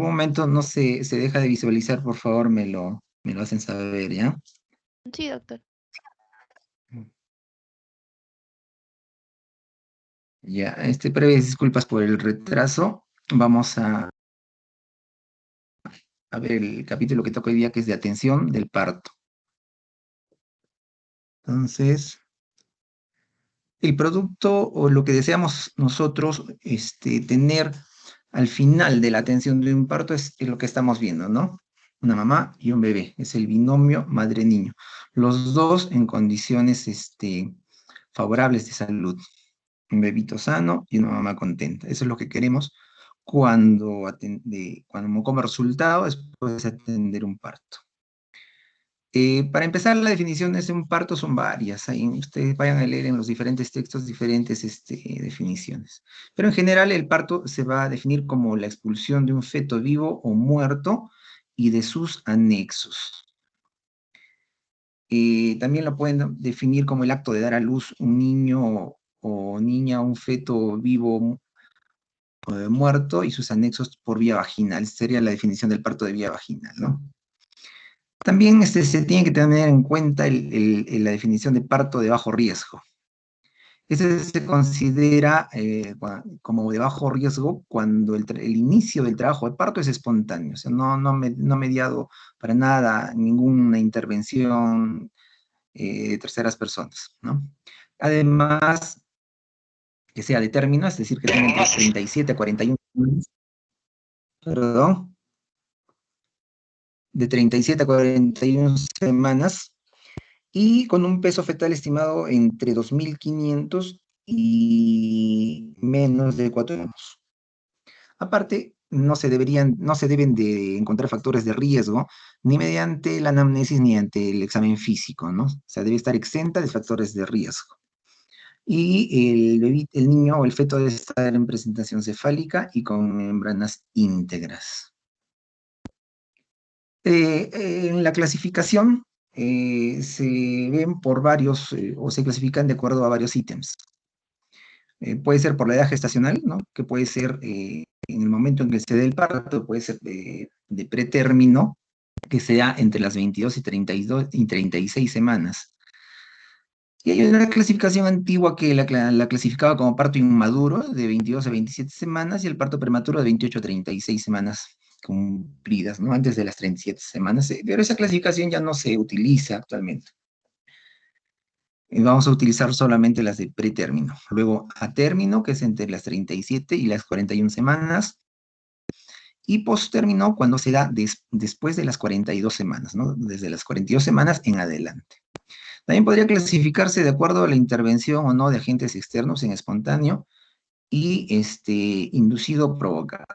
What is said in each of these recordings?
algún momento no se deja de visualizar, por favor, me lo hacen saber, ¿ya? Sí, doctor. Ya, breves disculpas por el retraso. Vamos a ver el capítulo que toca hoy día, que es de atención del parto. Entonces, el producto o lo que deseamos nosotros tener al final de la atención de un parto es lo que estamos viendo, ¿no? Una mamá y un bebé, es el binomio madre-niño. Los dos en condiciones favorables de salud. Un bebito sano y una mamá contenta. Eso es lo que queremos cuando como resultado después de atender un parto. Para empezar, las definiciones de un parto son varias. Ahí ustedes vayan a leer en los diferentes textos diferentes definiciones. Pero en general el parto se va a definir como la expulsión de un feto vivo o muerto y de sus anexos. También lo pueden definir como el acto de dar a luz un niño o niña, un feto vivo muerto y sus anexos por vía vaginal. Esa sería la definición del parto de vía vaginal, ¿no? También se tiene que tener en cuenta la definición de parto de bajo riesgo. Ese se considera como de bajo riesgo cuando el inicio del trabajo de parto es espontáneo, o sea, no mediado para nada ninguna intervención de terceras personas, ¿no? Además, que sea de término, es decir, que tenga entre 37 a 41 semanas, perdón, de 37 a 41 semanas, y con un peso fetal estimado entre 2.500 y menos de 4 gramos. Aparte, no se deben de encontrar factores de riesgo ni mediante la anamnesis ni ante el examen físico, ¿no? O sea, debe estar exenta de factores de riesgo. Y el niño o el feto debe estar en presentación cefálica y con membranas íntegras. En la clasificación se ven por varios, o se clasifican de acuerdo a varios ítems. Puede ser por la edad gestacional, ¿no? Que puede ser en el momento en que se dé el parto, puede ser de pretérmino, que sea entre las 22 y 32 y 36 semanas. Y hay una clasificación antigua que la clasificaba como parto inmaduro, de 22 a 27 semanas, y el parto prematuro de 28 a 36 semanas cumplidas, ¿no? Antes de las 37 semanas. Pero esa clasificación ya no se utiliza actualmente. Vamos a utilizar solamente las de pretérmino. Luego a término, que es entre las 37 y las 41 semanas. Y posttérmino, cuando se da después de las 42 semanas, ¿no? Desde las 42 semanas en adelante. También podría clasificarse de acuerdo a la intervención o no de agentes externos en espontáneo y inducido provocado.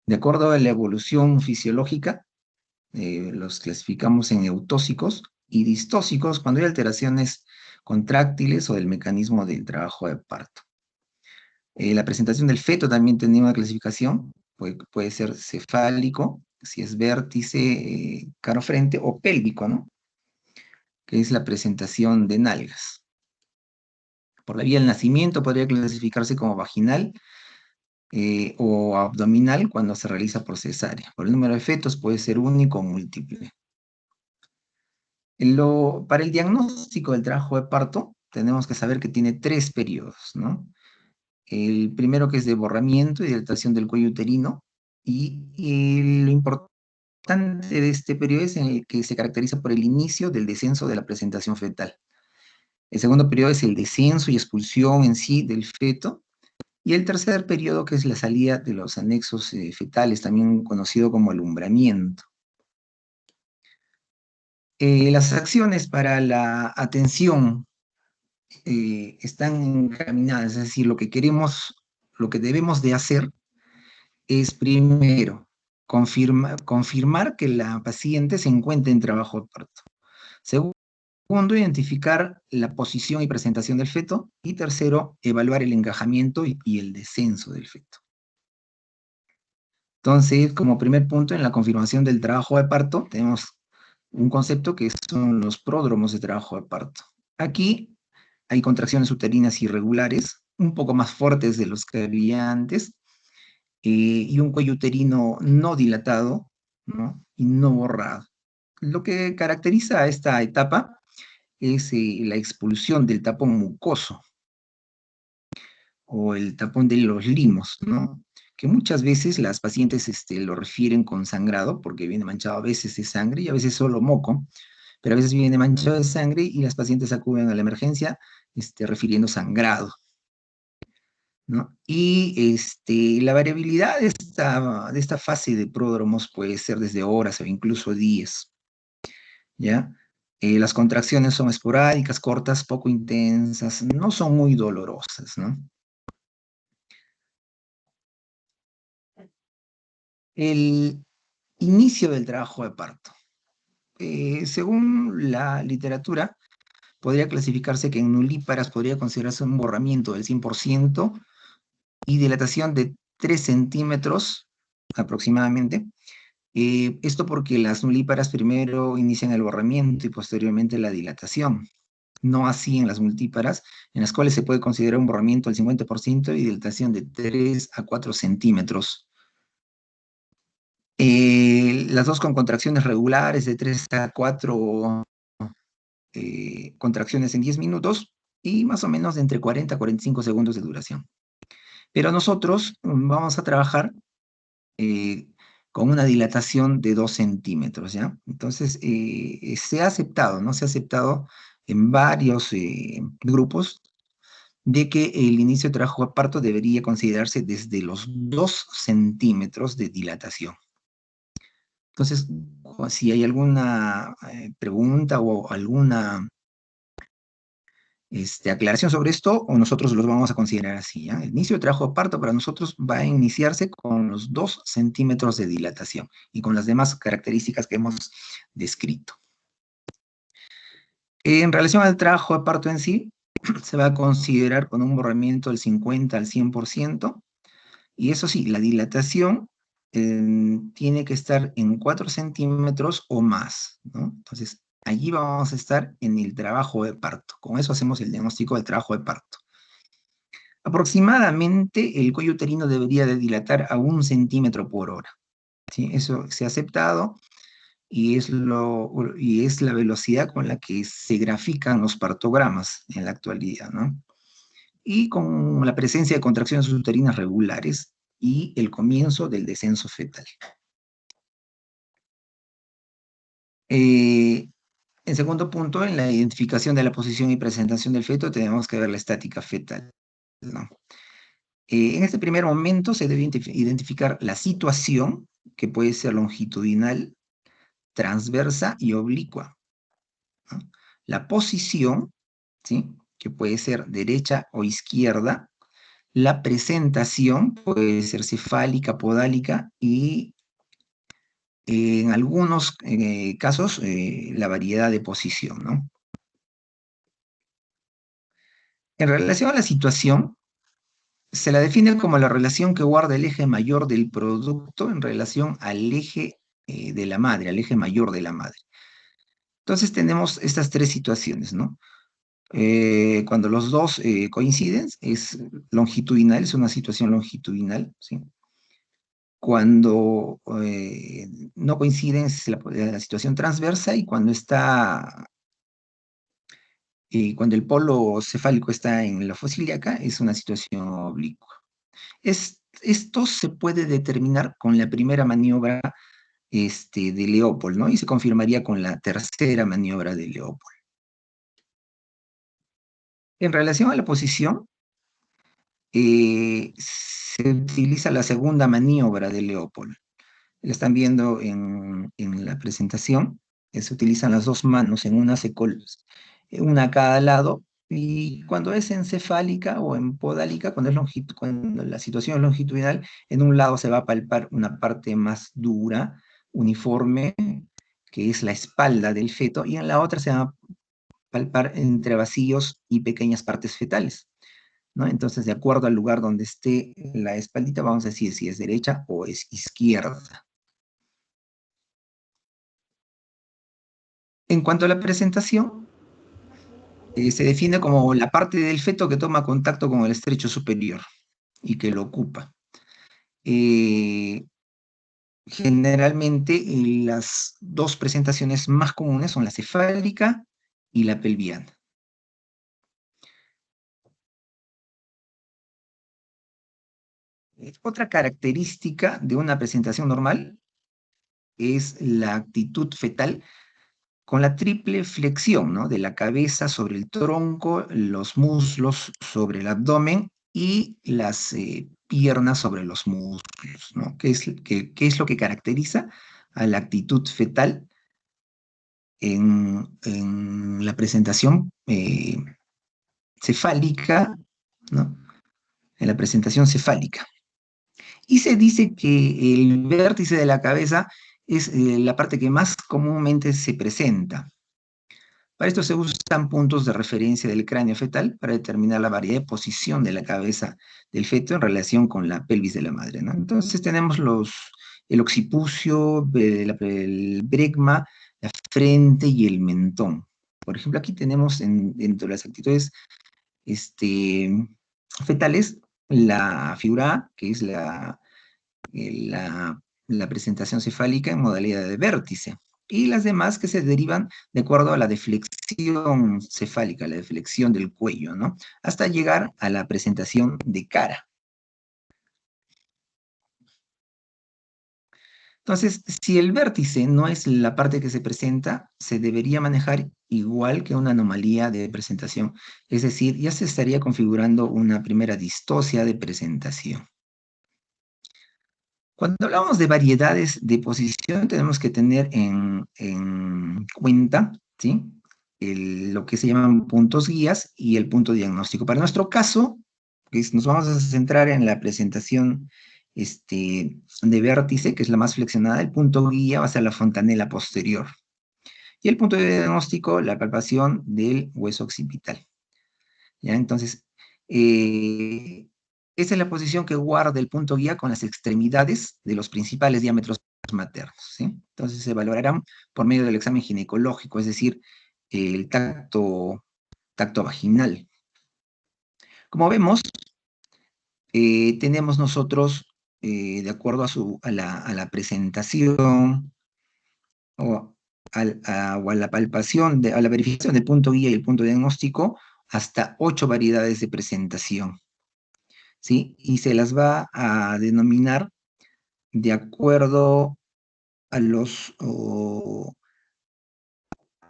De acuerdo a la evolución fisiológica, los clasificamos en eutóxicos y distóxicos cuando hay alteraciones contráctiles o del mecanismo del trabajo de parto. La presentación del feto también tenía una clasificación, puede ser cefálico, si es vértice, cara frente, o pélvico, ¿no? Que es la presentación de nalgas. Por la vía del nacimiento podría clasificarse como vaginal o abdominal cuando se realiza por cesárea. Por el número de fetos puede ser único o múltiple. Para el diagnóstico del trabajo de parto, tenemos que saber que tiene 3 periodos, ¿no? El primero, que es de borramiento y dilatación del cuello uterino, y lo importante de este periodo es en el que se caracteriza por el inicio del descenso de la presentación fetal. El segundo periodo es el descenso y expulsión en sí del feto, y el tercer periodo, que es la salida de los anexos fetales, también conocido como alumbramiento. Las acciones para la atención están encaminadas, es decir, lo que debemos de hacer es primero confirmar que la paciente se encuentra en trabajo de parto. Segundo, identificar la posición y presentación del feto. Y tercero, evaluar el encajamiento y el descenso del feto. Entonces, como primer punto, en la confirmación del trabajo de parto, tenemos un concepto que son los pródromos de trabajo de parto. Aquí hay contracciones uterinas irregulares, un poco más fuertes de los que había antes, y un cuello uterino no dilatado, ¿no? Y no borrado. Lo que caracteriza a esta etapa es la expulsión del tapón mucoso o el tapón de los limos, ¿no? Que muchas veces las pacientes lo refieren con sangrado, porque viene manchado a veces de sangre y a veces solo moco, pero a veces viene manchado de sangre y las pacientes acuden a la emergencia refiriendo sangrado, ¿no? Y la variabilidad de esta fase de pródromos puede ser desde horas o incluso días, ¿ya? Las contracciones son esporádicas, cortas, poco intensas, no son muy dolorosas, ¿no? El inicio del trabajo de parto. Según la literatura, podría clasificarse que en nulíparas podría considerarse un borramiento del 100% y dilatación de 3 centímetros aproximadamente. Esto porque las nulíparas primero inician el borramiento y posteriormente la dilatación. No así en las multíparas, en las cuales se puede considerar un borramiento del 50% y dilatación de 3 a 4 centímetros. Las dos con contracciones regulares de 3 a 4 contracciones en 10 minutos y más o menos de entre 40 a 45 segundos de duración. Pero nosotros vamos a trabajar eh, con una dilatación de 2 centímetros, ¿ya? Entonces, se ha aceptado, ¿no? Se ha aceptado en varios grupos de que el inicio de trabajo de parto debería considerarse desde los 2 centímetros de dilatación. Entonces, si hay alguna pregunta o alguna aclaración sobre esto, o nosotros los vamos a considerar así, ¿ya? El inicio de trabajo de parto para nosotros va a iniciarse con los 2 centímetros de dilatación y con las demás características que hemos descrito. En relación al trabajo de parto en sí, se va a considerar con un borramiento del 50 al 100%, y eso sí, la dilatación tiene que estar en 4 centímetros o más, ¿no? Entonces, allí vamos a estar en el trabajo de parto. Con eso hacemos el diagnóstico del trabajo de parto. Aproximadamente el cuello uterino debería de dilatar a 1 centímetro por hora, ¿sí? Eso se ha aceptado y es la velocidad con la que se grafican los partogramas en la actualidad, ¿no? Y con la presencia de contracciones uterinas regulares y el comienzo del descenso fetal. En segundo punto, en la identificación de la posición y presentación del feto, tenemos que ver la estática fetal, ¿no? En este primer momento se debe identificar la situación, que puede ser longitudinal, transversa y oblicua, ¿no? La posición, ¿sí? Que puede ser derecha o izquierda. La presentación puede ser cefálica, podálica y en algunos casos la variedad de posición, ¿no? En relación a la situación, se la define como la relación que guarda el eje mayor del producto en relación al eje de la madre, al eje mayor de la madre. Entonces tenemos estas tres situaciones, ¿no? Cuando los dos coinciden, es longitudinal, es una situación longitudinal, ¿sí? Cuando no coinciden, es la situación transversa, y cuando el polo cefálico está en la fosa ilíaca, es una situación oblicua. Esto se puede determinar con la primera maniobra de Leopold, ¿no? Y se confirmaría con la tercera maniobra de Leopold. En relación a la posición, se utiliza la segunda maniobra de Leopold. La están viendo en la presentación. Se utilizan las dos manos, una a cada lado, y cuando es encefálica o en podálica, cuando la situación es longitudinal, en un lado se va a palpar una parte más dura, uniforme, que es la espalda del feto, y en la otra se va a palpar entre vacíos y pequeñas partes fetales, ¿no? Entonces, de acuerdo al lugar donde esté la espaldita, vamos a decir si es derecha o es izquierda. En cuanto a la presentación, se define como la parte del feto que toma contacto con el estrecho superior y que lo ocupa. Generalmente las dos presentaciones más comunes son la cefálica y la pelviana. Otra característica de una presentación normal es la actitud fetal con la triple flexión, ¿no? De la cabeza sobre el tronco, los muslos sobre el abdomen y las piernas sobre los músculos, ¿no? ¿Qué es lo que caracteriza a la actitud fetal en la presentación cefálica, ¿no? En la presentación cefálica? Y se dice que el vértice de la cabeza es la parte que más comúnmente se presenta. Para esto se usan puntos de referencia del cráneo fetal para determinar la variedad de posición de la cabeza del feto en relación con la pelvis de la madre, ¿no? Entonces tenemos el occipucio, el bregma, la frente y el mentón. Por ejemplo, aquí tenemos dentro de las actitudes fetales la figura A, que es la presentación cefálica en modalidad de vértice, y las demás que se derivan de acuerdo a la deflexión cefálica, la deflexión del cuello, ¿no? Hasta llegar a la presentación de cara. Entonces, si el vértice no es la parte que se presenta, se debería manejar igual que una anomalía de presentación. Es decir, ya se estaría configurando una primera distosia de presentación. Cuando hablamos de variedades de posición, tenemos que tener en cuenta, ¿sí? Lo que se llaman puntos guías y el punto diagnóstico. Para nuestro caso, nos vamos a centrar en la presentación de vértice, que es la más flexionada. El punto guía va a ser la fontanela posterior. Y el punto de diagnóstico, la palpación del hueso occipital. ¿Ya? Entonces, esa es la posición que guarda el punto guía con las extremidades de los principales diámetros maternos, ¿sí? Entonces se valorarán por medio del examen ginecológico, es decir, el tacto vaginal. Como vemos, tenemos nosotros, de acuerdo a la presentación o a la palpación, a la verificación del punto guía y el punto diagnóstico, hasta 8 variedades de presentación, ¿sí? Y se las va a denominar de acuerdo a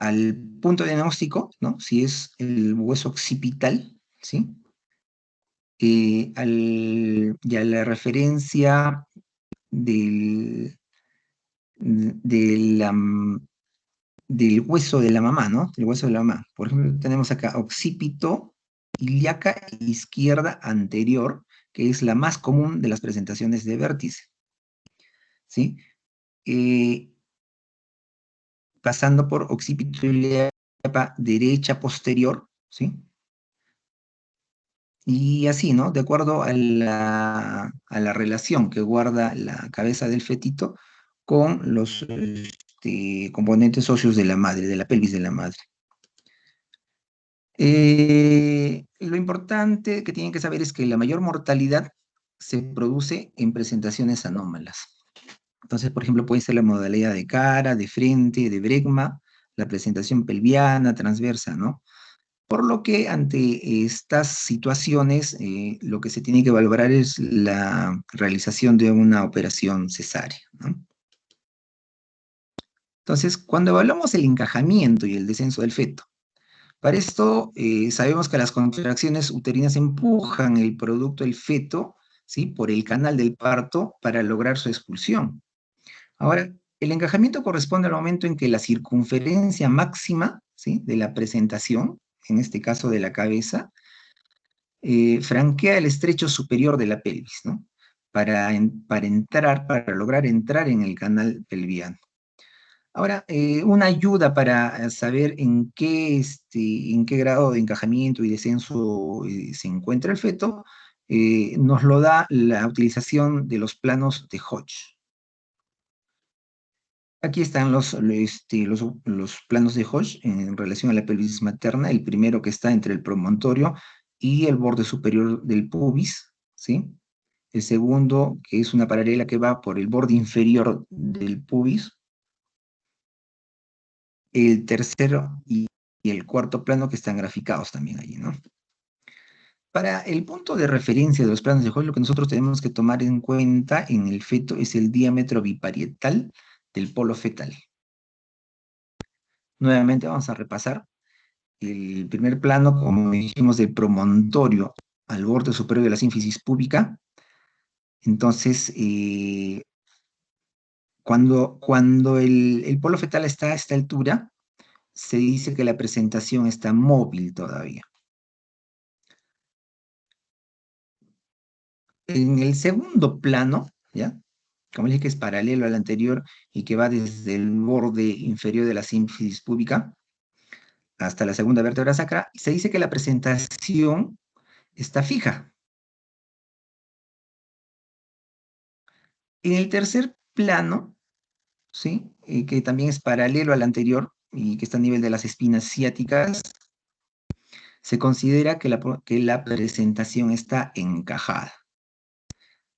al punto diagnóstico, ¿no? Si es el hueso occipital, ¿sí? Y a la referencia del, de la, del hueso de la mamá, ¿no? El hueso de la mamá. Por ejemplo, tenemos acá occipito, ilíaca izquierda anterior, que es la más común de las presentaciones de vértice, ¿sí? Pasando por occipito ilíaca derecha posterior, ¿sí? Y así, ¿no? De acuerdo a la relación que guarda la cabeza del fetito con los componentes óseos de la madre, de la pelvis de la madre. Lo importante que tienen que saber es que la mayor mortalidad se produce en presentaciones anómalas. Entonces, por ejemplo, puede ser la modalidad de cara, de frente, de bregma, la presentación pelviana, transversa, ¿no? Por lo que ante estas situaciones, lo que se tiene que valorar es la realización de una operación cesárea, ¿no? Entonces, cuando evaluamos el encajamiento y el descenso del feto, para esto sabemos que las contracciones uterinas empujan el producto del feto, ¿sí? Por el canal del parto para lograr su expulsión. Ahora, el encajamiento corresponde al momento en que la circunferencia máxima, ¿sí? De la presentación, en este caso de la cabeza, franquea el estrecho superior de la pelvis, ¿no? Para lograr entrar en el canal pelviano. Ahora, una ayuda para saber en qué grado de encajamiento y descenso se encuentra el feto, nos lo da la utilización de los planos de Hodge. Aquí están los planos de Hodge en relación a la pelvis materna, el primero que está entre el promontorio y el borde superior del pubis, ¿sí? el segundo, que es una paralela que va por el borde inferior del pubis, el tercero y el cuarto plano que están graficados también allí, ¿no? Para el punto de referencia de los planos de Hoyle, lo que nosotros tenemos que tomar en cuenta en el feto es el diámetro biparietal del polo fetal. Nuevamente vamos a repasar el primer plano, como dijimos, del promontorio al borde superior de la sínfisis púbica. Entonces, cuando el polo fetal está a esta altura, se dice que la presentación está móvil todavía. En el segundo plano, ¿ya? Como dije que es paralelo al anterior y que va desde el borde inferior de la sínfisis púbica hasta la segunda vértebra sacra, se dice que la presentación está fija. En el tercer plano, ¿sí? Que también es paralelo al anterior y que está a nivel de las espinas ciáticas, se considera que la presentación está encajada.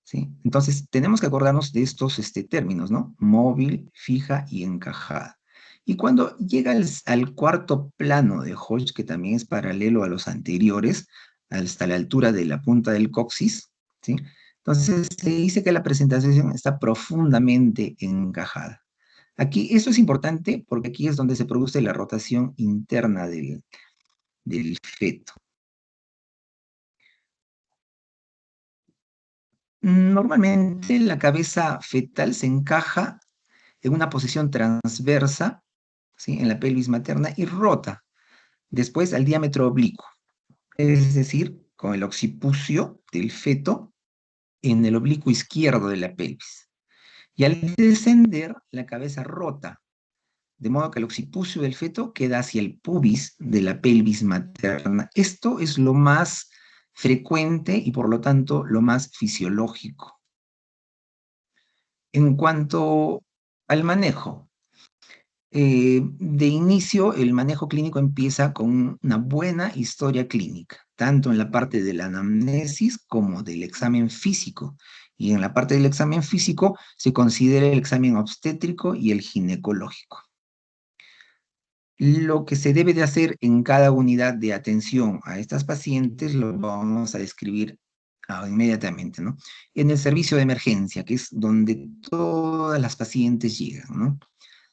¿Sí? Entonces, tenemos que acordarnos de estos términos, ¿no? Móvil, fija y encajada. Y cuando llega al cuarto plano de Hodge, que también es paralelo a los anteriores, hasta la altura de la punta del coxis, ¿sí? Entonces, se dice que la presentación está profundamente encajada. Aquí, esto es importante porque aquí es donde se produce la rotación interna del feto. Normalmente la cabeza fetal se encaja en una posición transversa, ¿sí? En la pelvis materna y rota después al diámetro oblicuo, es decir, con el occipucio del feto en el oblicuo izquierdo de la pelvis. Y al descender, la cabeza rota, de modo que el occipucio del feto queda hacia el pubis de la pelvis materna. Esto es lo más frecuente y por lo tanto lo más fisiológico. En cuanto al manejo, de inicio, el manejo clínico empieza con una buena historia clínica, tanto en la parte de la anamnesis como del examen físico. Y en la parte del examen físico se considera el examen obstétrico y el ginecológico. Lo que se debe de hacer en cada unidad de atención a estas pacientes lo vamos a describir inmediatamente, ¿no? En el servicio de emergencia, que es donde todas las pacientes llegan, ¿no?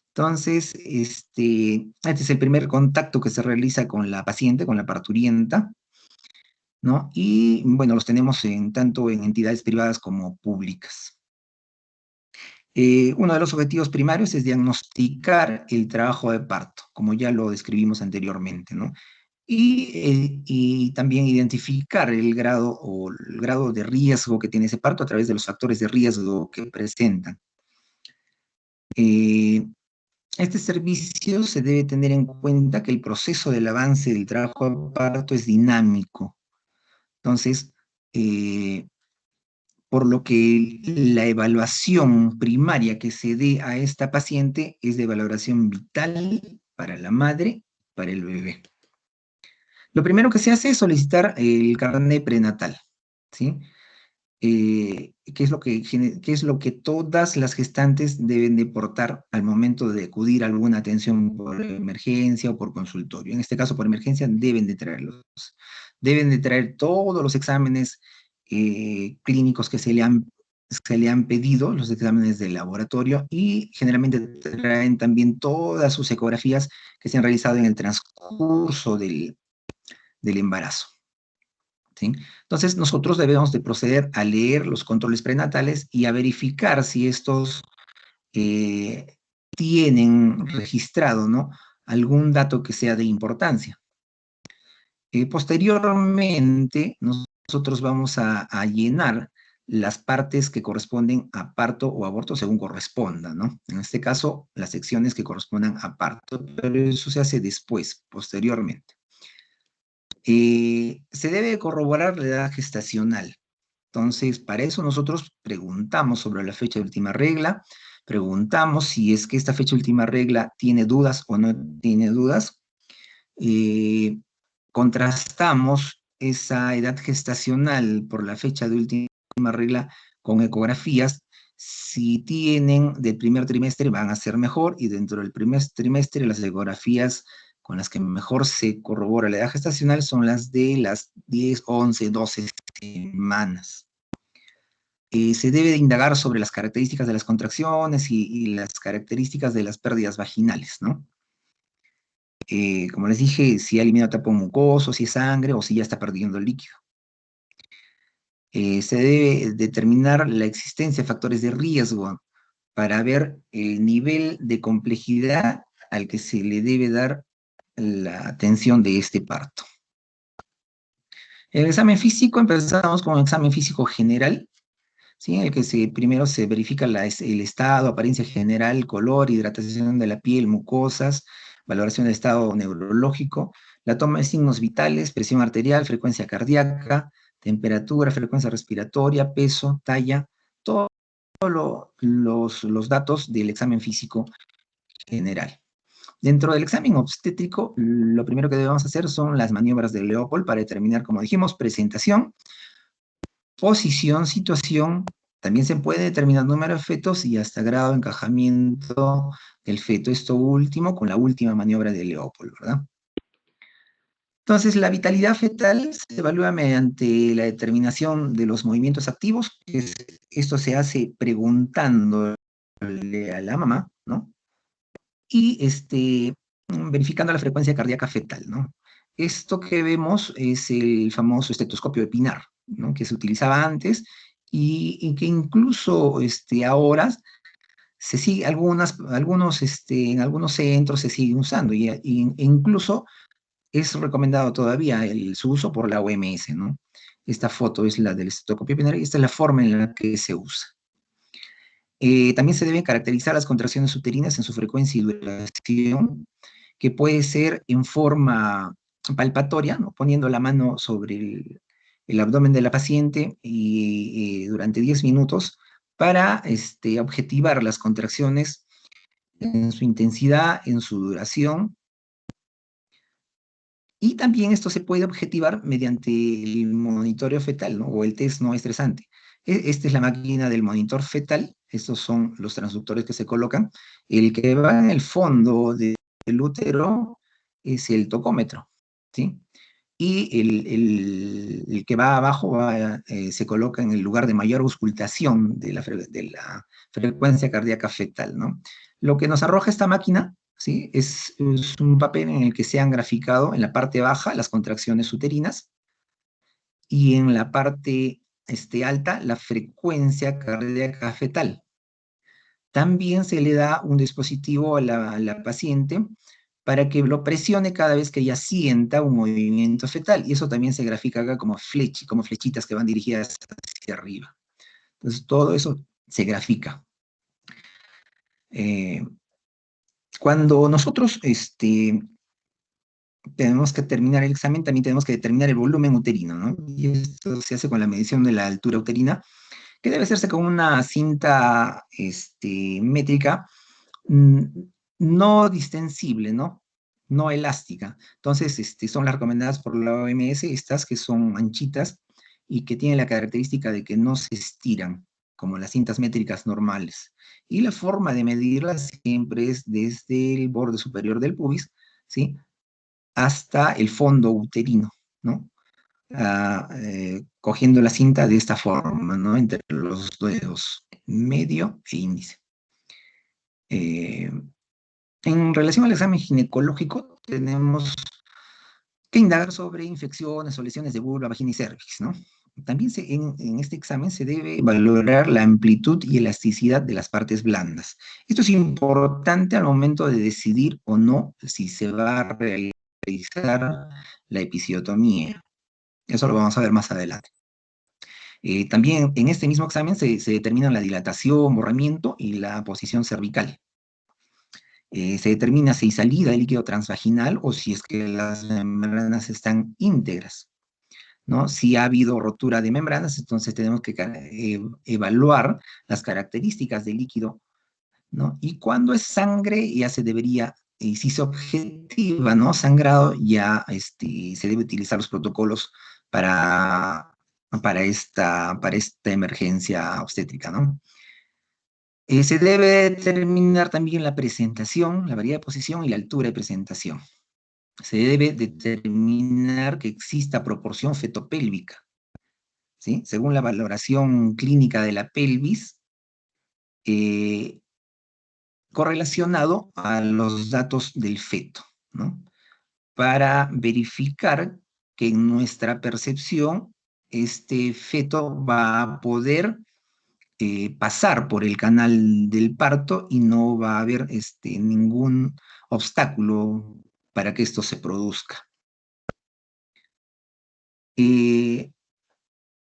Entonces, este es el primer contacto que se realiza con la paciente, con la parturienta, ¿no? Y bueno, los tenemos tanto en entidades privadas como públicas. Uno de los objetivos primarios es diagnosticar el trabajo de parto, como ya lo describimos anteriormente, ¿no? Y también identificar el grado de riesgo que tiene ese parto a través de los factores de riesgo que presentan. Este servicio se debe tener en cuenta que el proceso del avance del trabajo de parto es dinámico. Entonces, por lo que la evaluación primaria que se dé a esta paciente es de valoración vital para la madre, para el bebé. Lo primero que se hace es solicitar el carnet prenatal, ¿sí? ¿Qué es lo que todas las gestantes deben de portar al momento de acudir a alguna atención por emergencia o por consultorio? En este caso, por emergencia, deben de traerlos. Deben de traer todos los exámenes clínicos que se le han pedido, los exámenes de laboratorio, y generalmente traen también todas sus ecografías que se han realizado en el transcurso del embarazo. ¿Sí? Entonces, nosotros debemos de proceder a leer los controles prenatales y a verificar si estos tienen registrado, ¿no? Algún dato que sea de importancia. Posteriormente, nosotros vamos a llenar las partes que corresponden a parto o aborto según corresponda, ¿no? En este caso, las secciones que correspondan a parto, pero eso se hace después, posteriormente. Se debe corroborar la edad gestacional. Entonces, para eso nosotros preguntamos sobre la fecha de última regla, preguntamos si es que esta fecha de última regla tiene dudas o no tiene dudas, contrastamos esa edad gestacional por la fecha de última última regla con ecografías. Si tienen del primer trimestre van a ser mejor, y dentro del primer trimestre las ecografías con las que mejor se corrobora la edad gestacional son las de las 10, 11, 12 semanas. Se debe de indagar sobre las características de las contracciones y las características de las pérdidas vaginales, ¿no? Como les dije, si ha eliminado tapón mucoso, si es sangre o si ya está perdiendo el líquido. Se debe determinar la existencia de factores de riesgo para ver el nivel de complejidad al que se le debe dar la atención de este parto. El examen físico, empezamos con un examen físico general, ¿sí? En el que primero se verifica el estado, apariencia general, color, hidratación de la piel, mucosas, valoración del estado neurológico, la toma de signos vitales, presión arterial, frecuencia cardíaca, temperatura, frecuencia respiratoria, peso, talla, todos los datos del examen físico general. Dentro del examen obstétrico, lo primero que debemos hacer son las maniobras de Leopold para determinar, como dijimos, presentación, posición, situación. También se puede determinar número de fetos y hasta grado de encajamiento del feto. Esto último con la última maniobra de Leopold, ¿verdad? Entonces, la vitalidad fetal se evalúa mediante la determinación de los movimientos activos. Esto se hace preguntándole a la mamá, ¿no? Y verificando la frecuencia cardíaca fetal, ¿no? Esto que vemos es el famoso estetoscopio de Pinar, ¿no? Que se utilizaba antes y que incluso ahora se sigue, en algunos centros se sigue usando e incluso es recomendado todavía su uso por la OMS, ¿no? Esta foto es la del estetoscopio Pinar y esta es la forma en la que se usa. También se deben caracterizar las contracciones uterinas en su frecuencia y duración, que puede ser en forma palpatoria, ¿no? Poniendo la mano sobre el abdomen de la paciente y durante 10 minutos para objetivar las contracciones en su intensidad, en su duración. Y también esto se puede objetivar mediante el monitoreo fetal, ¿no? O el test no estresante. Esta es la máquina del monitor fetal. Estos son los transductores que se colocan. El que va en el fondo del útero es el tocómetro, ¿sí? Y el que va abajo se coloca en el lugar de mayor auscultación de la frecuencia cardíaca fetal, ¿no? Lo que nos arroja esta máquina, ¿sí? Es un papel en el que se han graficado en la parte baja las contracciones uterinas y en la parte alta la frecuencia cardíaca fetal. También se le da un dispositivo a la paciente para que lo presione cada vez que ella sienta un movimiento fetal. Y eso también se grafica acá como flechitas que van dirigidas hacia arriba. Entonces, todo eso se grafica. Cuando nosotros tenemos que terminar el examen, también tenemos que determinar el volumen uterino, ¿no? Y esto se hace con la medición de la altura uterina, que debe hacerse con una cinta métrica no distensible, ¿no? No elástica. Entonces, son las recomendadas por la OMS, estas que son anchitas y que tienen la característica de que no se estiran, como las cintas métricas normales. Y la forma de medirlas siempre es desde el borde superior del pubis, ¿sí? Hasta el fondo uterino, ¿no? Cogiendo la cinta de esta forma, ¿no? Entre los dedos medio e índice. En relación al examen ginecológico, tenemos que indagar sobre infecciones o lesiones de vulva, vagina y cervix, ¿no? También en este examen se debe valorar la amplitud y elasticidad de las partes blandas. Esto es importante al momento de decidir o no si se va a realizar la episiotomía. Eso lo vamos a ver más adelante. También en este mismo examen se determina la dilatación, borramiento y la posición cervical. Se determina si hay salida de líquido transvaginal o si es que las membranas están íntegras, ¿no? Si ha habido rotura de membranas, entonces tenemos que evaluar las características del líquido, ¿no? Y cuando es sangre, ya se debería, y si se objetiva, ¿no? Sangrado, ya se debe utilizar los protocolos para para esta emergencia obstétrica, ¿no? Se debe determinar también la presentación, la variedad de posición y la altura de presentación. Se debe determinar que exista proporción fetopélvica, ¿sí? Según la valoración clínica de la pelvis, eh, correlacionado a los datos del feto, ¿no? Para verificar que en nuestra percepción este feto va a poder pasar por el canal del parto y no va a haber ningún obstáculo para que esto se produzca.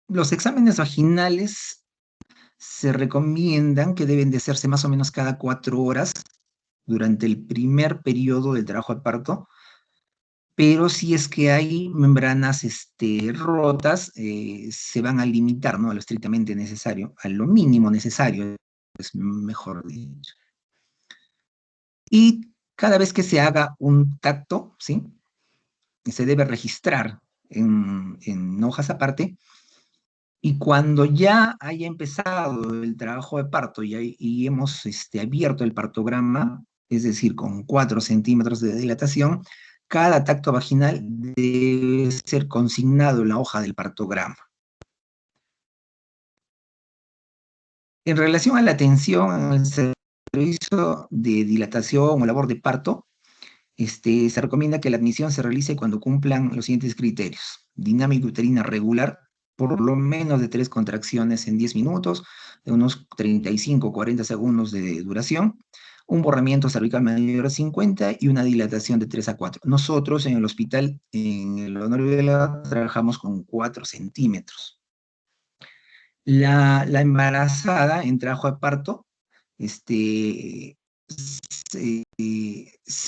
Los exámenes vaginales se recomiendan que deben de hacerse más o menos cada 4 horas durante el primer periodo del trabajo de parto, pero si es que hay membranas rotas, se van a limitar, ¿no? A lo estrictamente necesario, a lo mínimo necesario, es mejor dicho. Y cada vez que se haga un tacto, ¿sí? Se debe registrar en hojas aparte, y cuando ya haya empezado el trabajo de parto y hemos abierto el partograma, es decir, con 4 centímetros de dilatación, cada tacto vaginal debe ser consignado en la hoja del partograma. En relación a la atención al servicio de dilatación o labor de parto, se recomienda que la admisión se realice cuando cumplan los siguientes criterios: dinámica uterina regular, por lo menos de 3 contracciones en 10 minutos, de unos 35 o 40 segundos de duración, un borramiento cervical mayor a 50 y una dilatación de 3 a 4. Nosotros en el hospital, en el Honorio de la, trabajamos con 4 centímetros. La embarazada en trabajo de parto, se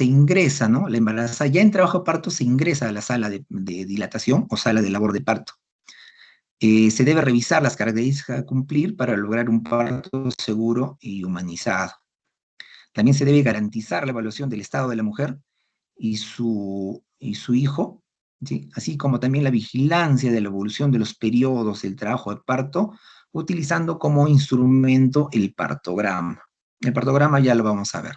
ingresa, ¿no? La embarazada ya en trabajo de parto se ingresa a la sala de dilatación o sala de labor de parto. Se debe revisar las características a cumplir para lograr un parto seguro y humanizado. También se debe garantizar la evaluación del estado de la mujer y su hijo, ¿sí? Así como también la vigilancia de la evolución de los periodos del trabajo de parto, utilizando como instrumento el partograma. El partograma ya lo vamos a ver.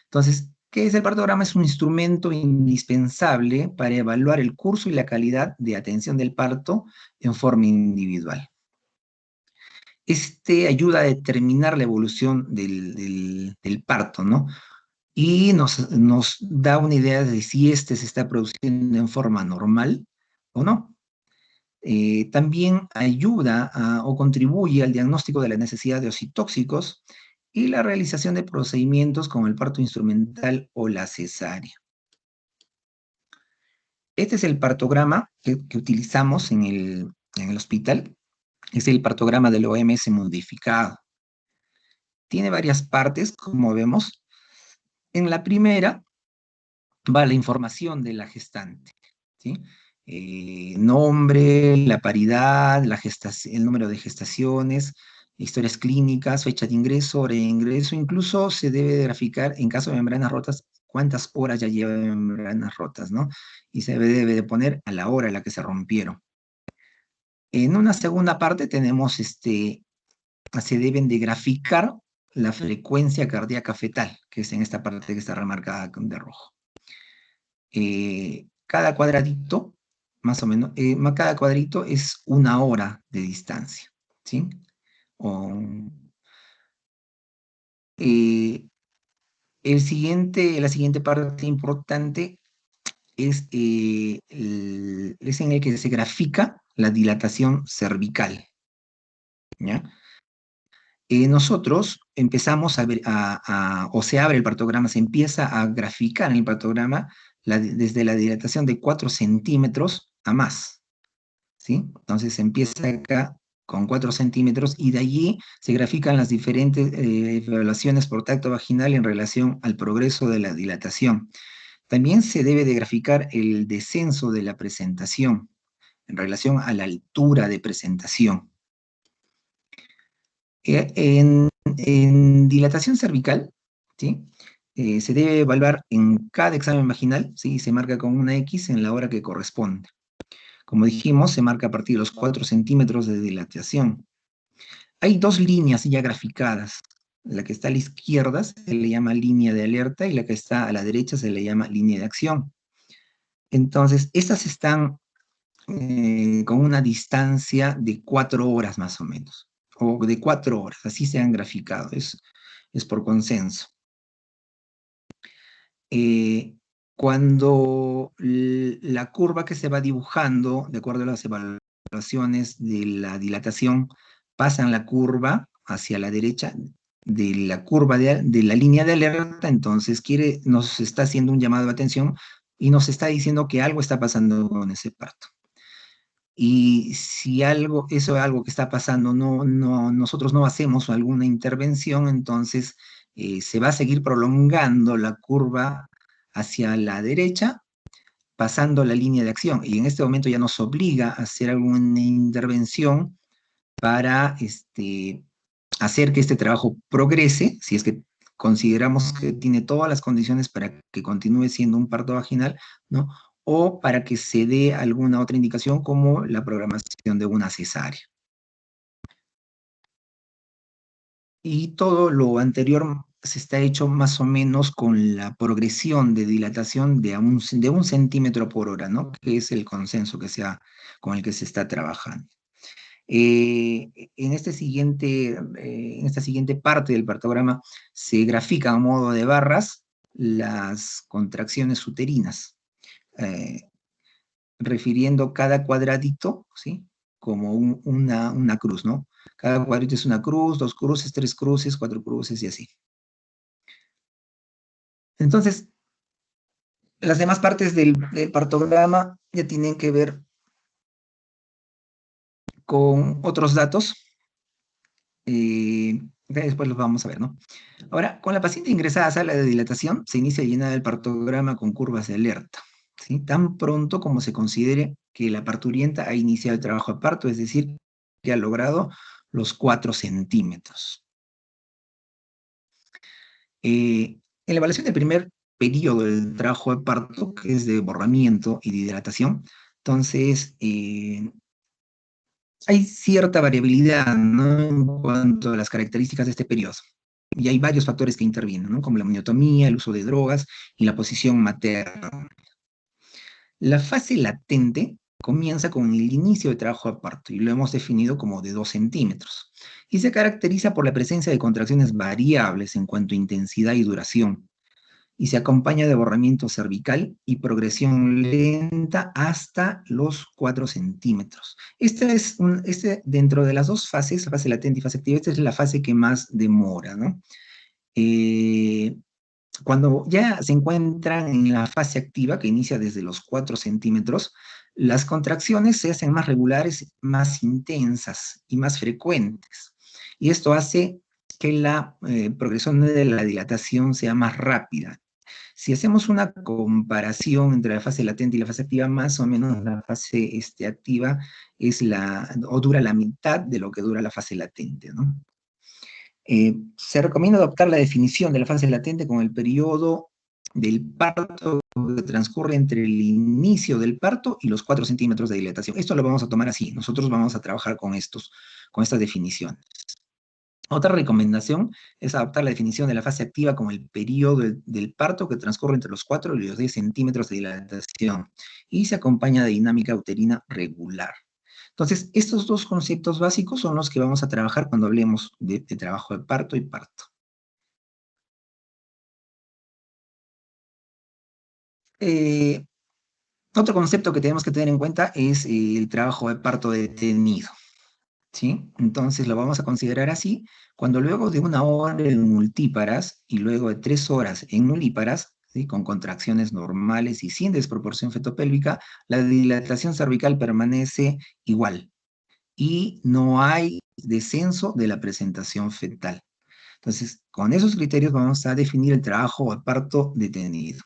Entonces, ¿qué es el partograma? Es un instrumento indispensable para evaluar el curso y la calidad de atención del parto en forma individual. Ayuda a determinar la evolución del parto, ¿no? Y nos da una idea de si se está produciendo en forma normal o no. También ayuda o contribuye al diagnóstico de la necesidad de oxitóxicos y la realización de procedimientos como el parto instrumental o la cesárea. Este es el partograma que utilizamos en el hospital. Es el partograma del OMS modificado. Tiene varias partes, como vemos. En la primera va la información de la gestante, ¿sí? Nombre, la paridad, el número de gestaciones, historias clínicas, fecha de ingreso, hora de ingreso. Incluso se debe graficar, en caso de membranas rotas, cuántas horas ya lleva membranas rotas, ¿no? Y se debe de poner a la hora en la que se rompieron. En una segunda parte tenemos, se deben de graficar la frecuencia cardíaca fetal, que es en esta parte que está remarcada de rojo. Cada cuadradito, más o menos, cada cuadrito es 1 hora de distancia, ¿sí? La siguiente parte importante es en el que se grafica la dilatación cervical, ¿ya? Nosotros empezamos a ver, o se abre el partograma, se empieza a graficar en el partograma desde la dilatación de 4 centímetros a más, ¿sí? Entonces se empieza acá con 4 centímetros y de allí se grafican las diferentes evaluaciones por tacto vaginal en relación al progreso de la dilatación. También se debe de graficar el descenso de la presentación en relación a la altura de presentación. En dilatación cervical, ¿sí? Se debe evaluar en cada examen vaginal, ¿sí? Se marca con una X en la hora que corresponde. Como dijimos, se marca a partir de los 4 centímetros de dilatación. Hay dos líneas ya graficadas. La que está a la izquierda se le llama línea de alerta y la que está a la derecha se le llama línea de acción. Entonces, estas están con una distancia de 4 horas más o menos, o de 4 horas, así se han graficado, es por consenso. Cuando la curva que se va dibujando, de acuerdo a las evaluaciones de la dilatación, pasan la curva hacia la derecha de la curva de la línea de alerta, entonces nos está haciendo un llamado de atención y nos está diciendo que algo está pasando con ese parto. Y si eso es algo que está pasando, nosotros no hacemos alguna intervención, entonces se va a seguir prolongando la curva hacia la derecha, pasando la línea de acción. Y en este momento ya nos obliga a hacer alguna intervención para hacer que este trabajo progrese, si es que consideramos que tiene todas las condiciones para que continúe siendo un parto vaginal, ¿no? O para que se dé alguna otra indicación como la programación de una cesárea. Y todo lo anterior se está hecho más o menos con la progresión de dilatación de un centímetro por hora, ¿no? Que es el consenso con el que se está trabajando. En esta siguiente parte del partograma se grafica a modo de barras las contracciones uterinas, refiriendo cada cuadradito, ¿sí? Como una cruz, ¿no? Cada cuadrito es una cruz, 2 cruces, 3 cruces, 4 cruces y así. Entonces, las demás partes del partograma ya tienen que ver con otros datos. Después los vamos a ver, ¿no? Ahora, con la paciente ingresada a sala de dilatación, se inicia a llenar el partograma con curvas de alerta, ¿sí? Tan pronto como se considere que la parturienta ha iniciado el trabajo de parto, es decir, que ha logrado los 4 centímetros. En la evaluación del primer periodo del trabajo de parto, que es de borramiento y de dilatación, entonces hay cierta variabilidad, ¿no? En cuanto a las características de este periodo. Y hay varios factores que intervienen, ¿no? Como la miotomía, el uso de drogas y la posición materna. La fase latente comienza con el inicio de trabajo de parto y lo hemos definido como de 2 centímetros. Y se caracteriza por la presencia de contracciones variables en cuanto a intensidad y duración, y se acompaña de borramiento cervical y progresión lenta hasta los 4 centímetros. Dentro de las dos fases, fase latente y fase activa, esta es la fase que más demora, ¿no? Cuando ya se encuentran en la fase activa, que inicia desde los 4 centímetros, las contracciones se hacen más regulares, más intensas y más frecuentes. Y esto hace que la progresión de la dilatación sea más rápida. Si hacemos una comparación entre la fase latente y la fase activa, más o menos la fase activa dura la mitad de lo que dura la fase latente, ¿no? Se recomienda adoptar la definición de la fase latente con el periodo del parto que transcurre entre el inicio del parto y los 4 centímetros de dilatación. Esto lo vamos a tomar así. Nosotros vamos a trabajar con estas definiciones. Otra recomendación es adoptar la definición de la fase activa como el periodo del parto que transcurre entre los 4 y los 10 centímetros de dilatación y se acompaña de dinámica uterina regular. Entonces, estos dos conceptos básicos son los que vamos a trabajar cuando hablemos de trabajo de parto y parto. Otro concepto que tenemos que tener en cuenta es el trabajo de parto detenido, ¿sí? Entonces lo vamos a considerar así, cuando luego de 1 hora en multíparas y luego de 3 horas en nulíparas, ¿sí? Con contracciones normales y sin desproporción fetopélvica, la dilatación cervical permanece igual y no hay descenso de la presentación fetal. Entonces, con esos criterios vamos a definir el trabajo de parto detenido.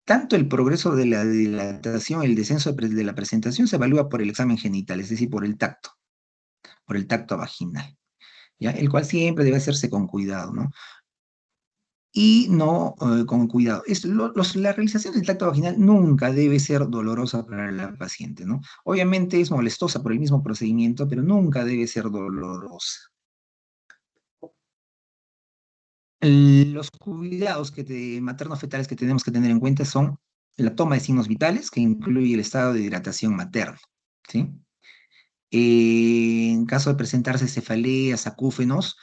Tanto el progreso de la dilatación y el descenso de la presentación se evalúa por el examen genital, es decir, por el tacto vaginal, ¿ya? El cual siempre debe hacerse con cuidado, ¿no? y no con cuidado. La realización del tacto vaginal nunca debe ser dolorosa para la paciente, ¿no? Obviamente es molestosa por el mismo procedimiento, pero nunca debe ser dolorosa. Los cuidados materno-fetales que tenemos que tener en cuenta son la toma de signos vitales, que incluye el estado de hidratación materna, ¿sí? En caso de presentarse cefaleas, acúfenos,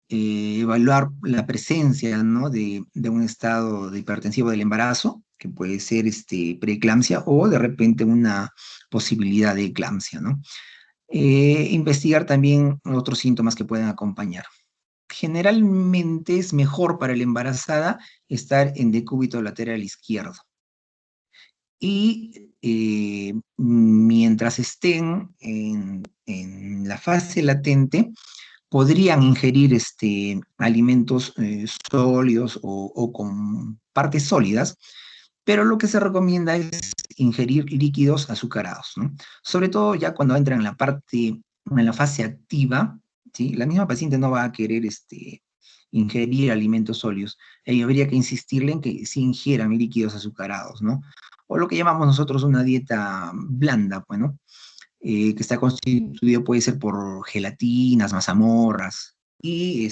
evaluar la presencia, ¿no? de un estado de hipertensivo del embarazo, que puede ser preeclampsia o de repente una posibilidad de eclampsia, ¿no? Investigar también otros síntomas que pueden acompañar. Generalmente es mejor para la embarazada estar en decúbito lateral izquierdo. Y mientras estén en la fase latente, podrían ingerir alimentos sólidos o con partes sólidas, pero lo que se recomienda es ingerir líquidos azucarados, ¿no? Sobre todo ya cuando entra en la fase activa, ¿sí? La misma paciente no va a querer ingerir alimentos sólidos. Ahí habría que insistirle en que sí ingieran líquidos azucarados, ¿no? O lo que llamamos nosotros una dieta blanda, pues, ¿no? Que está constituido puede ser por gelatinas, mazamorras y,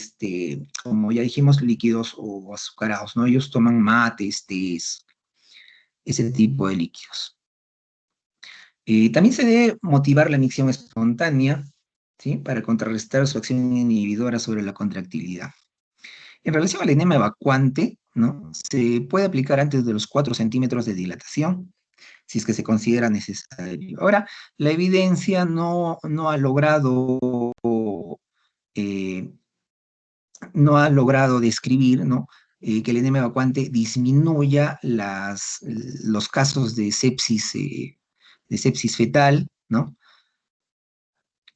como ya dijimos, líquidos o azucarados, ¿no? Ellos toman mates, tés, ese tipo de líquidos. También se debe motivar la micción espontánea, ¿sí? Para contrarrestar su acción inhibidora sobre la contractilidad. En relación al enema evacuante, ¿no? Se puede aplicar antes de los 4 centímetros de dilatación, si es que se considera necesario. Ahora, la evidencia no ha logrado eh, no ha logrado describir, ¿no? Que el enema evacuante disminuya los casos de sepsis fetal, ¿no?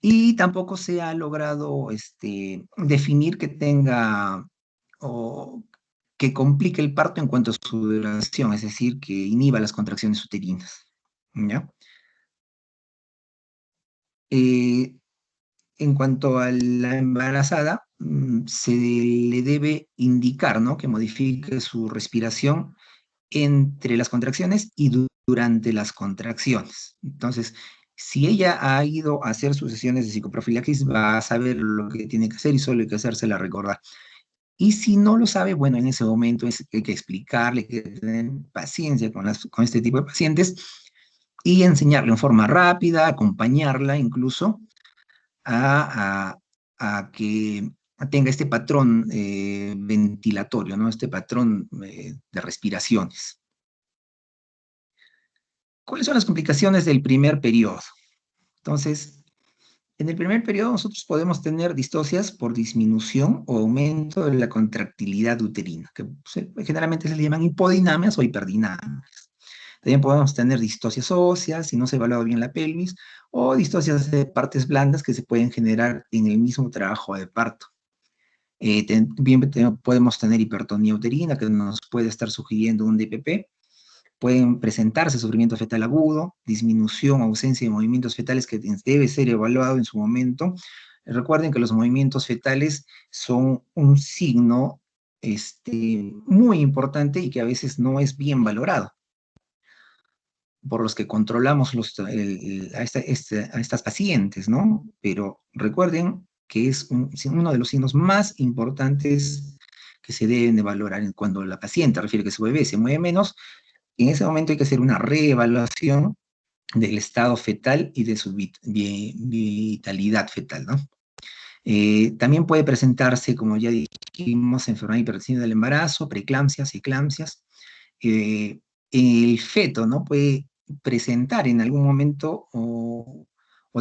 Y tampoco se ha logrado definir que tenga o que complique el parto en cuanto a su duración, es decir, que inhiba las contracciones uterinas, ¿ya? Eh, en cuanto a la embarazada, se le debe indicar, ¿no? Que modifique su respiración entre las contracciones y durante las contracciones. Entonces, si ella ha ido a hacer sus sesiones de psicoprofilaxis, va a saber lo que tiene que hacer y solo hay que hacérsela recordar. Y si no lo sabe, bueno, en ese momento hay que explicarle, hay que tener paciencia con este tipo de pacientes y enseñarle en forma rápida, acompañarla incluso a, a que tenga este patrón ventilatorio, ¿no? Este patrón de respiraciones. ¿Cuáles son las complicaciones del primer periodo? Entonces, en el primer periodo nosotros podemos tener distocias por disminución o aumento de la contractilidad uterina, que generalmente se le llaman hipodinamias o hiperdinamias. También podemos tener distocias óseas si no se ha evaluado bien la pelvis, o distocias de partes blandas que se pueden generar en el mismo trabajo de parto. También podemos tener hipertonía uterina que nos puede estar sugiriendo un DPP. Pueden presentarse sufrimiento fetal agudo, disminución o ausencia de movimientos fetales que debe ser evaluado en su momento. Recuerden que los movimientos fetales son un signo muy importante y que a veces no es bien valorado, por los que controlamos a estas pacientes, ¿no? Pero recuerden que es uno de los signos más importantes que se deben de valorar cuando la paciente refiere que su bebé se mueve menos. En ese momento hay que hacer una reevaluación del estado fetal y de su vitalidad fetal, ¿no? También puede presentarse, como ya dijimos, enfermedad hipertensiva del embarazo, preeclampsias, eclampsias. Eh, el feto, ¿no? Puede presentar en algún momento o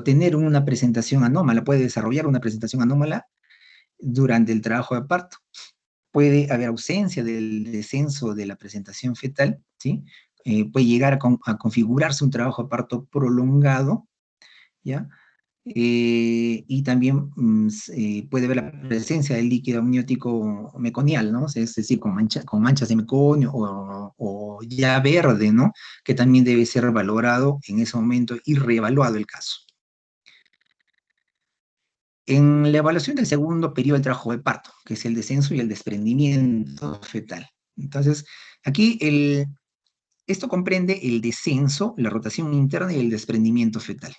tener una presentación anómala, puede desarrollar una presentación anómala durante el trabajo de parto. Puede haber ausencia del descenso de la presentación fetal, ¿sí? Puede llegar a configurarse un trabajo de parto prolongado, ¿ya? Y también puede haber la presencia del líquido amniótico meconial, ¿no? Es decir, con manchas de meconio o ya verde, ¿no? Que también debe ser valorado en ese momento y reevaluado el caso. En la evaluación del segundo periodo del trabajo de parto, que es el descenso y el desprendimiento fetal. Entonces, aquí esto comprende el descenso, la rotación interna y el desprendimiento fetal.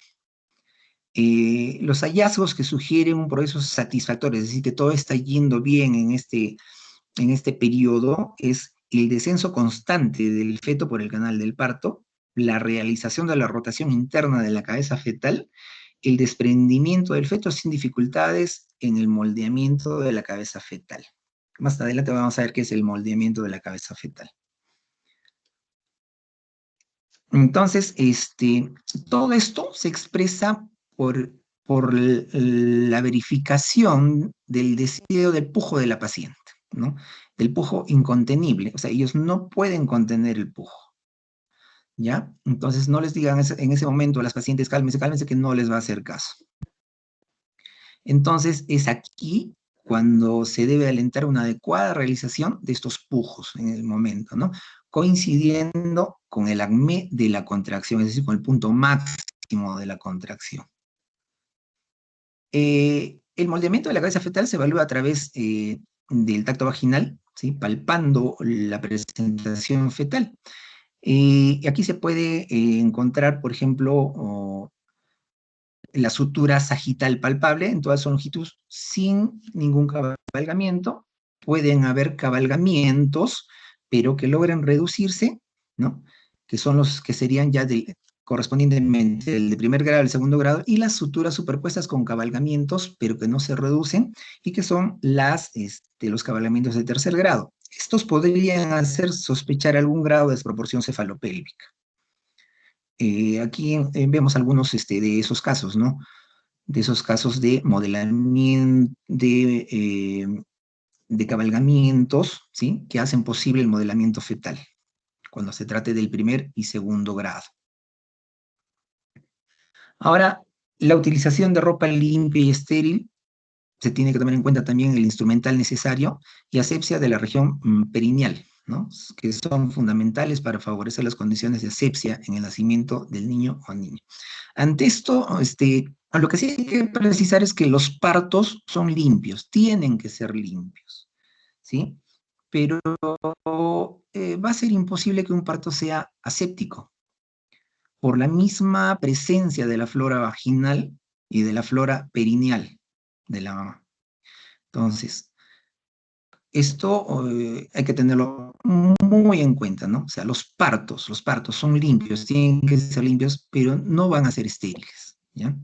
Los hallazgos que sugieren un proceso satisfactorio, es decir, que todo está yendo bien en este periodo, es el descenso constante del feto por el canal del parto, la realización de la rotación interna de la cabeza fetal, el desprendimiento del feto sin dificultades en el moldeamiento de la cabeza fetal. Más adelante vamos a ver qué es el moldeamiento de la cabeza fetal. Entonces, todo esto se expresa por la verificación del deseo del pujo de la paciente, ¿no? Del pujo incontenible. O sea, ellos no pueden contener el pujo, ¿ya? Entonces, no les digan en ese momento a las pacientes, cálmense, cálmense, que no les va a hacer caso. Entonces, es aquí cuando se debe alentar una adecuada realización de estos pujos en el momento, ¿no? Coincidiendo con el acme de la contracción, es decir, con el punto máximo de la contracción. El moldeamiento de la cabeza fetal se evalúa a través del tacto vaginal, ¿sí? Palpando la presentación fetal. Y aquí se puede encontrar, por ejemplo, la sutura sagital palpable en toda su longitud sin ningún cabalgamiento. Pueden haber cabalgamientos, pero que logren reducirse, ¿no? Que son los que serían ya correspondientemente el de primer grado, el segundo grado, y las suturas superpuestas con cabalgamientos, pero que no se reducen, y que son los cabalgamientos de tercer grado. Estos podrían hacer sospechar algún grado de desproporción cefalopélvica. Aquí vemos algunos de esos casos, ¿no? De esos casos de modelamiento, de cabalgamientos, ¿sí? Que hacen posible el modelamiento fetal, cuando se trate del primer y segundo grado. Ahora, la utilización de ropa limpia y estéril, se tiene que tomar en cuenta también el instrumental necesario y asepsia de la región perineal, ¿no? Que son fundamentales para favorecer las condiciones de asepsia en el nacimiento del niño o niña. Ante esto, lo que sí hay que precisar es que los partos son limpios, tienen que ser limpios, ¿sí? Pero va a ser imposible que un parto sea aséptico, por la misma presencia de la flora vaginal y de la flora perineal de la mamá. Entonces, esto hay que tenerlo muy en cuenta, ¿no? O sea, los partos son limpios, tienen que ser limpios, pero no van a ser estériles, ¿ya?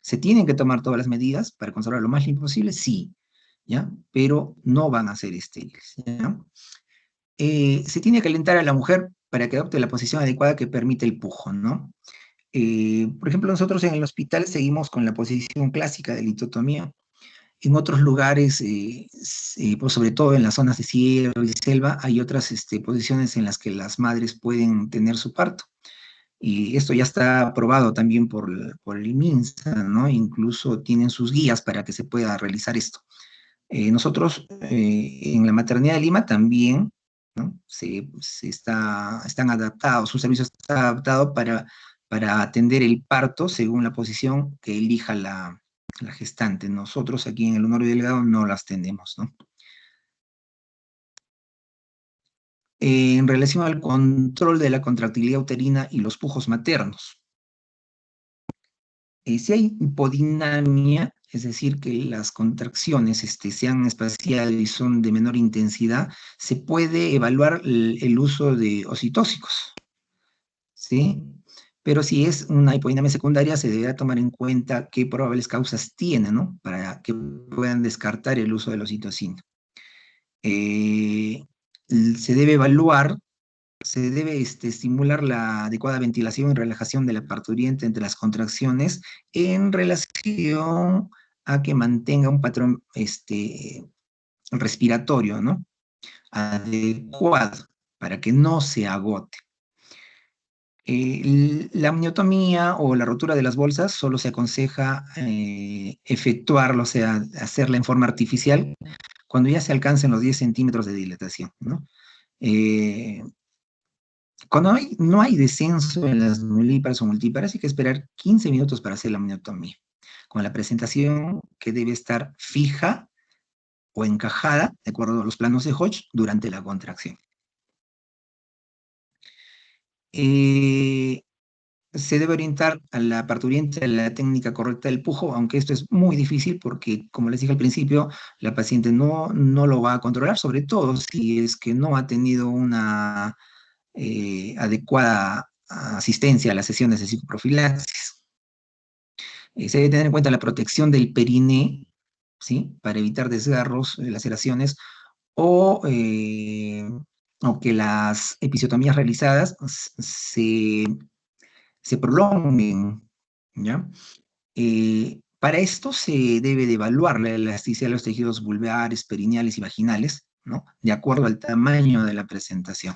¿Se tienen que tomar todas las medidas para conservar lo más limpio posible? Sí, ¿ya? Pero no van a ser estériles, ¿ya? Se tiene que alentar a la mujer para que adopte la posición adecuada que permite el pujo, ¿no? Por ejemplo, nosotros en el hospital seguimos con la posición clásica de litotomía. En otros lugares, pues sobre todo en las zonas de sierra y selva, hay otras posiciones en las que las madres pueden tener su parto. Y esto ya está aprobado también por el MINSA, ¿no? Incluso tienen sus guías para que se pueda realizar esto. Nosotros en la maternidad de Lima también, ¿no? Están adaptados, su servicio está adaptado para atender el parto según la posición que elija la gestante. Nosotros aquí en el Honorio Delgado no las tenemos, ¿no? En relación al control de la contractilidad uterina y los pujos maternos. Si hay hipodinamia, es decir, que las contracciones sean espaciales y son de menor intensidad, se puede evaluar el uso de oxitóxicos, ¿sí? Pero si es una hipodinamia secundaria, se deberá tomar en cuenta qué probables causas tiene, ¿no? Para que puedan descartar el uso del oxitocina. Se debe evaluar, se debe estimular la adecuada ventilación y relajación de la parturiente entre las contracciones en relación a que mantenga un patrón respiratorio, ¿no? Adecuado, para que no se agote. La amniotomía o la rotura de las bolsas solo se aconseja efectuarlo, o sea, hacerla en forma artificial, cuando ya se alcancen los 10 centímetros de dilatación, ¿no? Cuando no hay descenso en las nulíparas o multíparas, hay que esperar 15 minutos para hacer la amniotomía, con la presentación que debe estar fija o encajada, de acuerdo a los planos de Hodge, durante la contracción. Se debe orientar a la parturienta en la técnica correcta del pujo, aunque esto es muy difícil porque, como les dije al principio, la paciente no lo va a controlar, sobre todo si es que no ha tenido una adecuada asistencia a las sesiones de psicoprofilaxis. Se debe tener en cuenta la protección del periné, ¿sí? Para evitar desgarros, laceraciones, o, o que las episiotomías realizadas se prolonguen, ¿ya? Para esto se debe de evaluar la elasticidad de los tejidos vulvares, perineales y vaginales, ¿no? De acuerdo al tamaño de la presentación.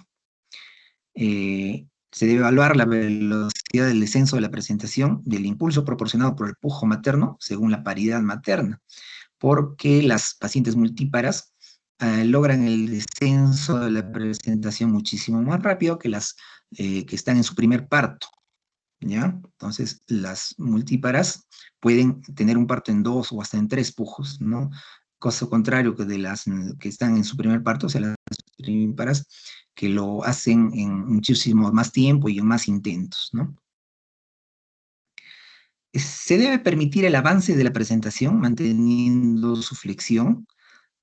Se debe evaluar la velocidad del descenso de la presentación del impulso proporcionado por el pujo materno según la paridad materna, porque las pacientes multíparas logran el descenso de la presentación muchísimo más rápido que las que están en su primer parto, ¿ya? Entonces, las multíparas pueden tener un parto en 2 o hasta en 3 pujos, ¿no? Caso contrario que de las que están en su primer parto, o sea, las primíparas que lo hacen en muchísimo más tiempo y en más intentos, ¿no? Se debe permitir el avance de la presentación manteniendo su flexión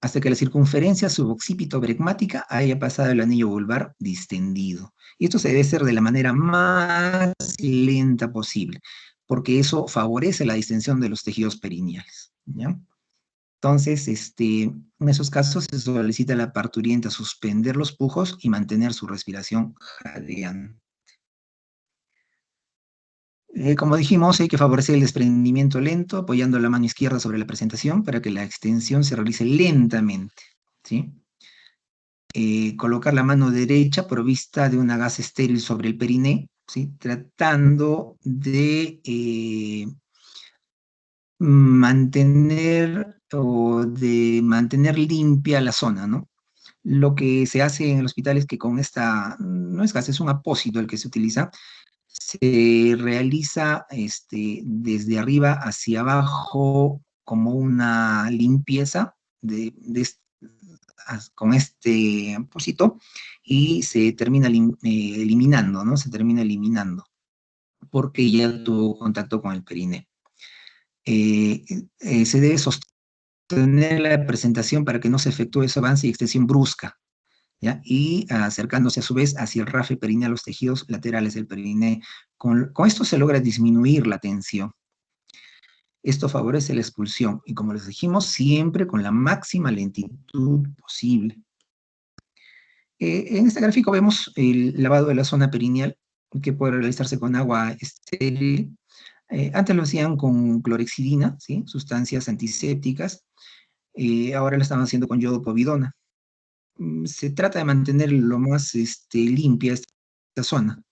hasta que la circunferencia suboccipito-bregmática haya pasado el anillo vulvar distendido. Y esto se debe hacer de la manera más lenta posible, porque eso favorece la distensión de los tejidos perineales, ¿ya? Entonces, en esos casos se solicita a la parturienta suspender los pujos y mantener su respiración jadeante. Como dijimos, hay que favorecer el desprendimiento lento, apoyando la mano izquierda sobre la presentación para que la extensión se realice lentamente, ¿sí? Colocar la mano derecha provista de una gasa estéril sobre el periné, ¿sí? Tratando de mantener limpia la zona, ¿no? Lo que se hace en el hospital es que con esta, no es gasa, es un apósito el que se utiliza, se realiza desde arriba hacia abajo como una limpieza con este apósito y se termina eliminando, ¿no? Se termina eliminando porque ya tuvo contacto con el periné. Se debe sostener la presentación para que no se efectúe ese avance y extensión brusca, ¿ya? Y acercándose a su vez hacia el rafe perineal, los tejidos laterales del periné. Con esto se logra disminuir la tensión. Esto favorece la expulsión y, como les dijimos, siempre con la máxima lentitud posible. En este gráfico vemos el lavado de la zona perineal que puede realizarse con agua estéril. Antes lo hacían con clorexidina, ¿sí? Sustancias antisépticas. Ahora lo están haciendo con yodopovidona. Se trata de mantener lo más limpia esta zona.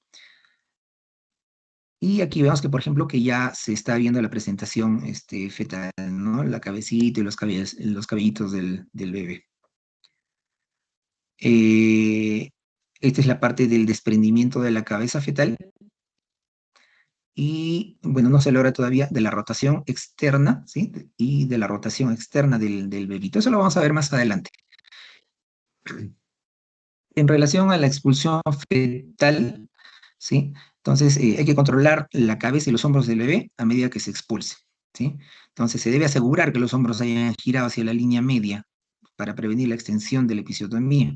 Y aquí vemos que, por ejemplo, que ya se está viendo la presentación fetal, ¿no? La cabecita y los cabellitos del bebé. Esta es la parte del desprendimiento de la cabeza fetal. Y, bueno, no se logra todavía de la rotación externa, ¿sí? Y de la rotación externa del bebito. Eso lo vamos a ver más adelante. En relación a la expulsión fetal, ¿sí? Entonces, hay que controlar la cabeza y los hombros del bebé a medida que se expulse, ¿sí? Entonces, se debe asegurar que los hombros hayan girado hacia la línea media para prevenir la extensión de la episiotomía.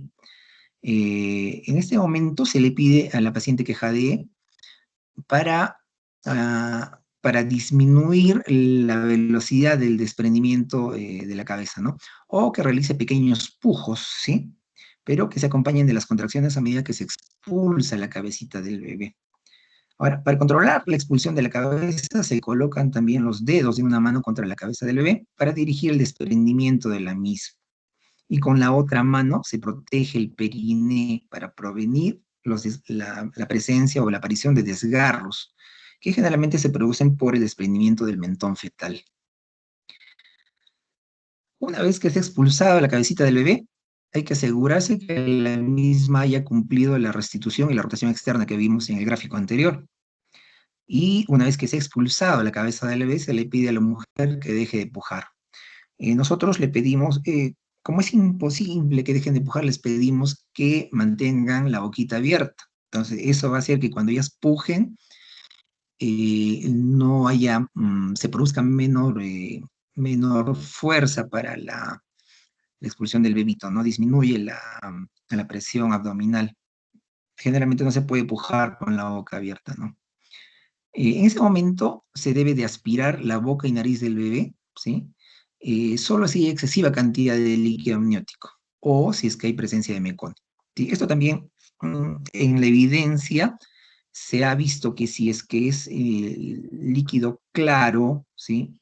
En este momento se le pide a la paciente que jadee para disminuir la velocidad del desprendimiento de la cabeza, ¿no? O que realice pequeños pujos, ¿sí? Pero que se acompañen de las contracciones a medida que se expulsa la cabecita del bebé. Ahora, para controlar la expulsión de la cabeza, se colocan también los dedos de una mano contra la cabeza del bebé para dirigir el desprendimiento de la misma. Y con la otra mano se protege el periné para prevenir la presencia o la aparición de desgarros, que generalmente se producen por el desprendimiento del mentón fetal. Una vez que esté expulsada la cabecita del bebé, hay que asegurarse que la misma haya cumplido la restitución y la rotación externa que vimos en el gráfico anterior. y una vez que se ha expulsado la cabeza del bebé, se le pide a la mujer que deje de pujar. Nosotros le pedimos, como es imposible que dejen de pujar, les pedimos que mantengan la boquita abierta. Entonces, eso va a hacer que cuando ellas pujen, no haya, se produzca menor fuerza para la expulsión del bebito, ¿no? Disminuye la presión abdominal. Generalmente no se puede pujar con la boca abierta, ¿no? En ese momento se debe de aspirar la boca y nariz del bebé, ¿sí? Solo si hay excesiva cantidad de líquido amniótico o si es que hay presencia de meconio. ¿Sí? Esto también en la evidencia se ha visto que si es que es líquido claro, ¿sí?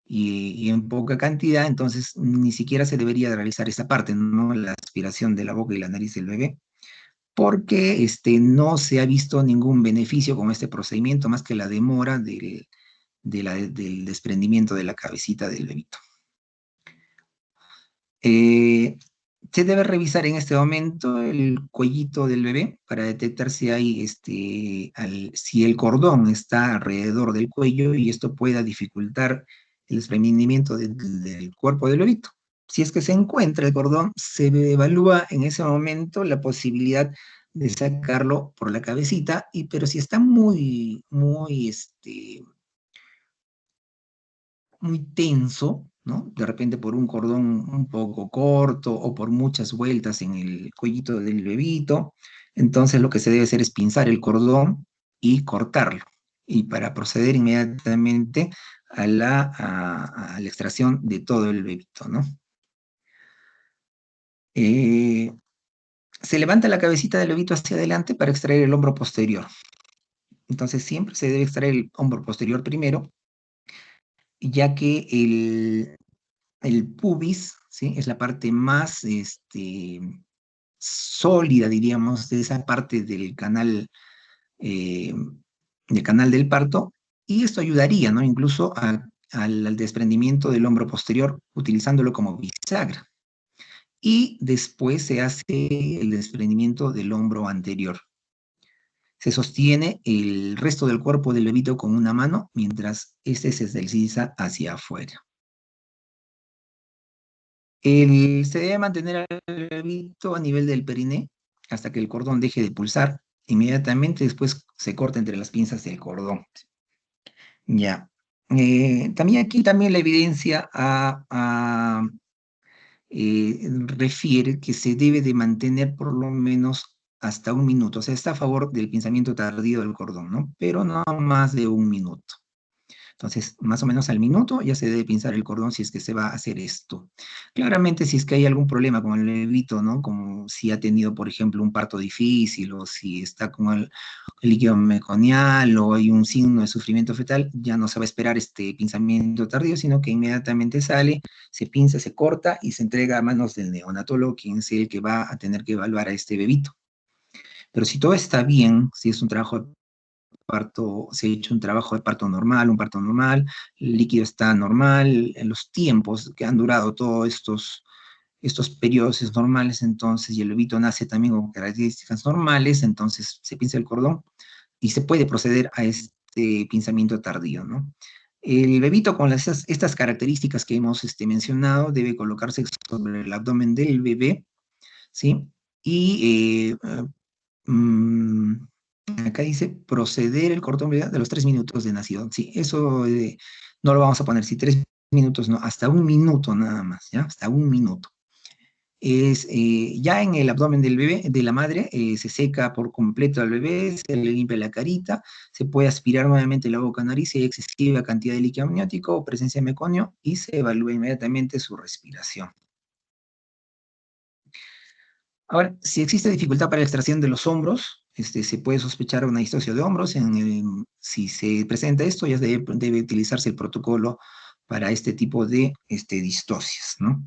Y en poca cantidad, entonces ni siquiera se debería de realizar esa parte, ¿no? La aspiración de la boca y la nariz del bebé, porque no se ha visto ningún beneficio con este procedimiento más que la demora del desprendimiento de la cabecita del bebito. Eh, Se debe revisar en este momento el cuellito del bebé para detectar si hay si el cordón está alrededor del cuello y esto pueda dificultar el desprendimiento del cuerpo del bebito. Si es que se encuentra el cordón, se evalúa en ese momento la posibilidad de sacarlo por la cabecita, pero si está muy tenso, ¿no? De repente por un cordón un poco corto o por muchas vueltas en el cuellito del bebito. Entonces lo que se debe hacer es pinzar el cordón y cortarlo. Y para proceder inmediatamente a la extracción de todo el bebito, ¿no? Eh, Se levanta la cabecita del bebito hacia adelante para extraer el hombro posterior. Entonces siempre se debe extraer el hombro posterior primero, ya que el pubis, ¿sí? Es la parte más sólida, diríamos, de esa parte eh, del canal del parto, y esto ayudaría, ¿no? Incluso al desprendimiento del hombro posterior, utilizándolo como bisagra. Y después se hace el desprendimiento del hombro anterior. Se sostiene el resto del cuerpo del bebito con una mano, mientras este se desliza hacia afuera. Se debe mantener al bebito a nivel del periné hasta que el cordón deje de pulsar. Inmediatamente después se corta entre las pinzas del cordón. Ya. También aquí también la evidencia refiere que se debe de mantener por lo menos hasta un minuto. O sea, está a favor del pinzamiento tardío del cordón, ¿no? Pero no más de un minuto. Entonces, más o menos al minuto ya se debe pinzar el cordón si es que se va a hacer esto. Claramente, si es que hay algún problema con el bebito, ¿no? Como si ha tenido, por ejemplo, un parto difícil o si está con el líquido meconial o hay un signo de sufrimiento fetal, ya no se va a esperar este pinzamiento tardío, sino que inmediatamente sale, se pinza, se corta y se entrega a manos del neonatólogo, quien es el que va a tener que evaluar a este bebito. Pero si todo está bien, si es un trabajo parto, se ha hecho un trabajo de parto normal, un parto normal, el líquido está normal, en los tiempos que han durado todos estos periodos es normales, entonces, y el bebito nace también con características normales, entonces se pinza el cordón y se puede proceder a este pinzamiento tardío, ¿no? El bebito con estas características que hemos mencionado debe colocarse sobre el abdomen del bebé, ¿sí? Y mm, acá dice proceder el cortón de los 3 minutos de nacido. Sí, eso no lo vamos a poner, si 3 minutos no, hasta un minuto nada más, ¿ya? Hasta un minuto. Ya en el abdomen del bebé, de la madre, se seca por completo al bebé, se le limpia la carita, se puede aspirar nuevamente la boca nariz si hay excesiva cantidad de líquido amniótico o presencia de meconio y se evalúa inmediatamente su respiración. Ahora, si existe dificultad para la extracción de los hombros, se puede sospechar una distosia de hombros. Si se presenta esto, ya debe utilizarse el protocolo para este tipo de distosias, ¿no?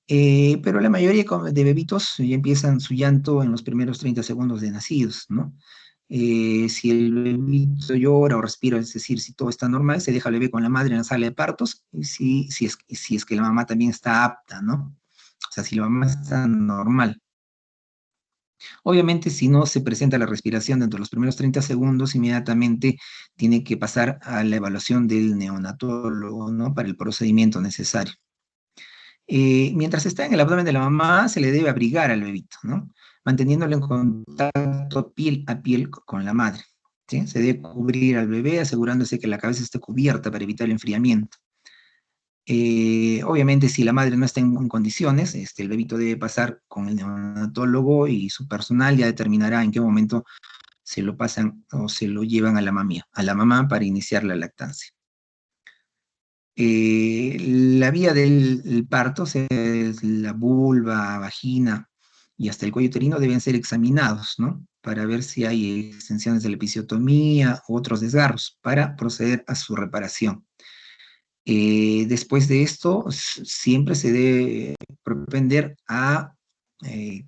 Pero la mayoría de bebitos ya empiezan su llanto en los primeros 30 segundos de nacidos, ¿no? Si el bebito llora o respira, es decir, si todo está normal, se deja al bebé con la madre en la sala de partos, y si es que la mamá también está apta, ¿no? O sea, si la mamá está normal. Obviamente, si no se presenta la respiración dentro de los primeros 30 segundos, inmediatamente tiene que pasar a la evaluación del neonatólogo, ¿no? Para el procedimiento necesario. Mientras está en el abdomen de la mamá, se le debe abrigar al bebito, ¿no? Manteniéndolo en contacto piel a piel con la madre, ¿sí? Se debe cubrir al bebé asegurándose que la cabeza esté cubierta para evitar el enfriamiento. Obviamente, si la madre no está en condiciones, el bebito debe pasar con el neonatólogo y su personal ya determinará en qué momento se lo pasan o se lo llevan a la mamá para iniciar la lactancia. La vía del parto, o sea, la vulva, vagina y hasta el cuello uterino deben ser examinados, ¿no? Para ver si hay extensiones de la episiotomía u otros desgarros, para proceder a su reparación. Después de esto, siempre se debe propender a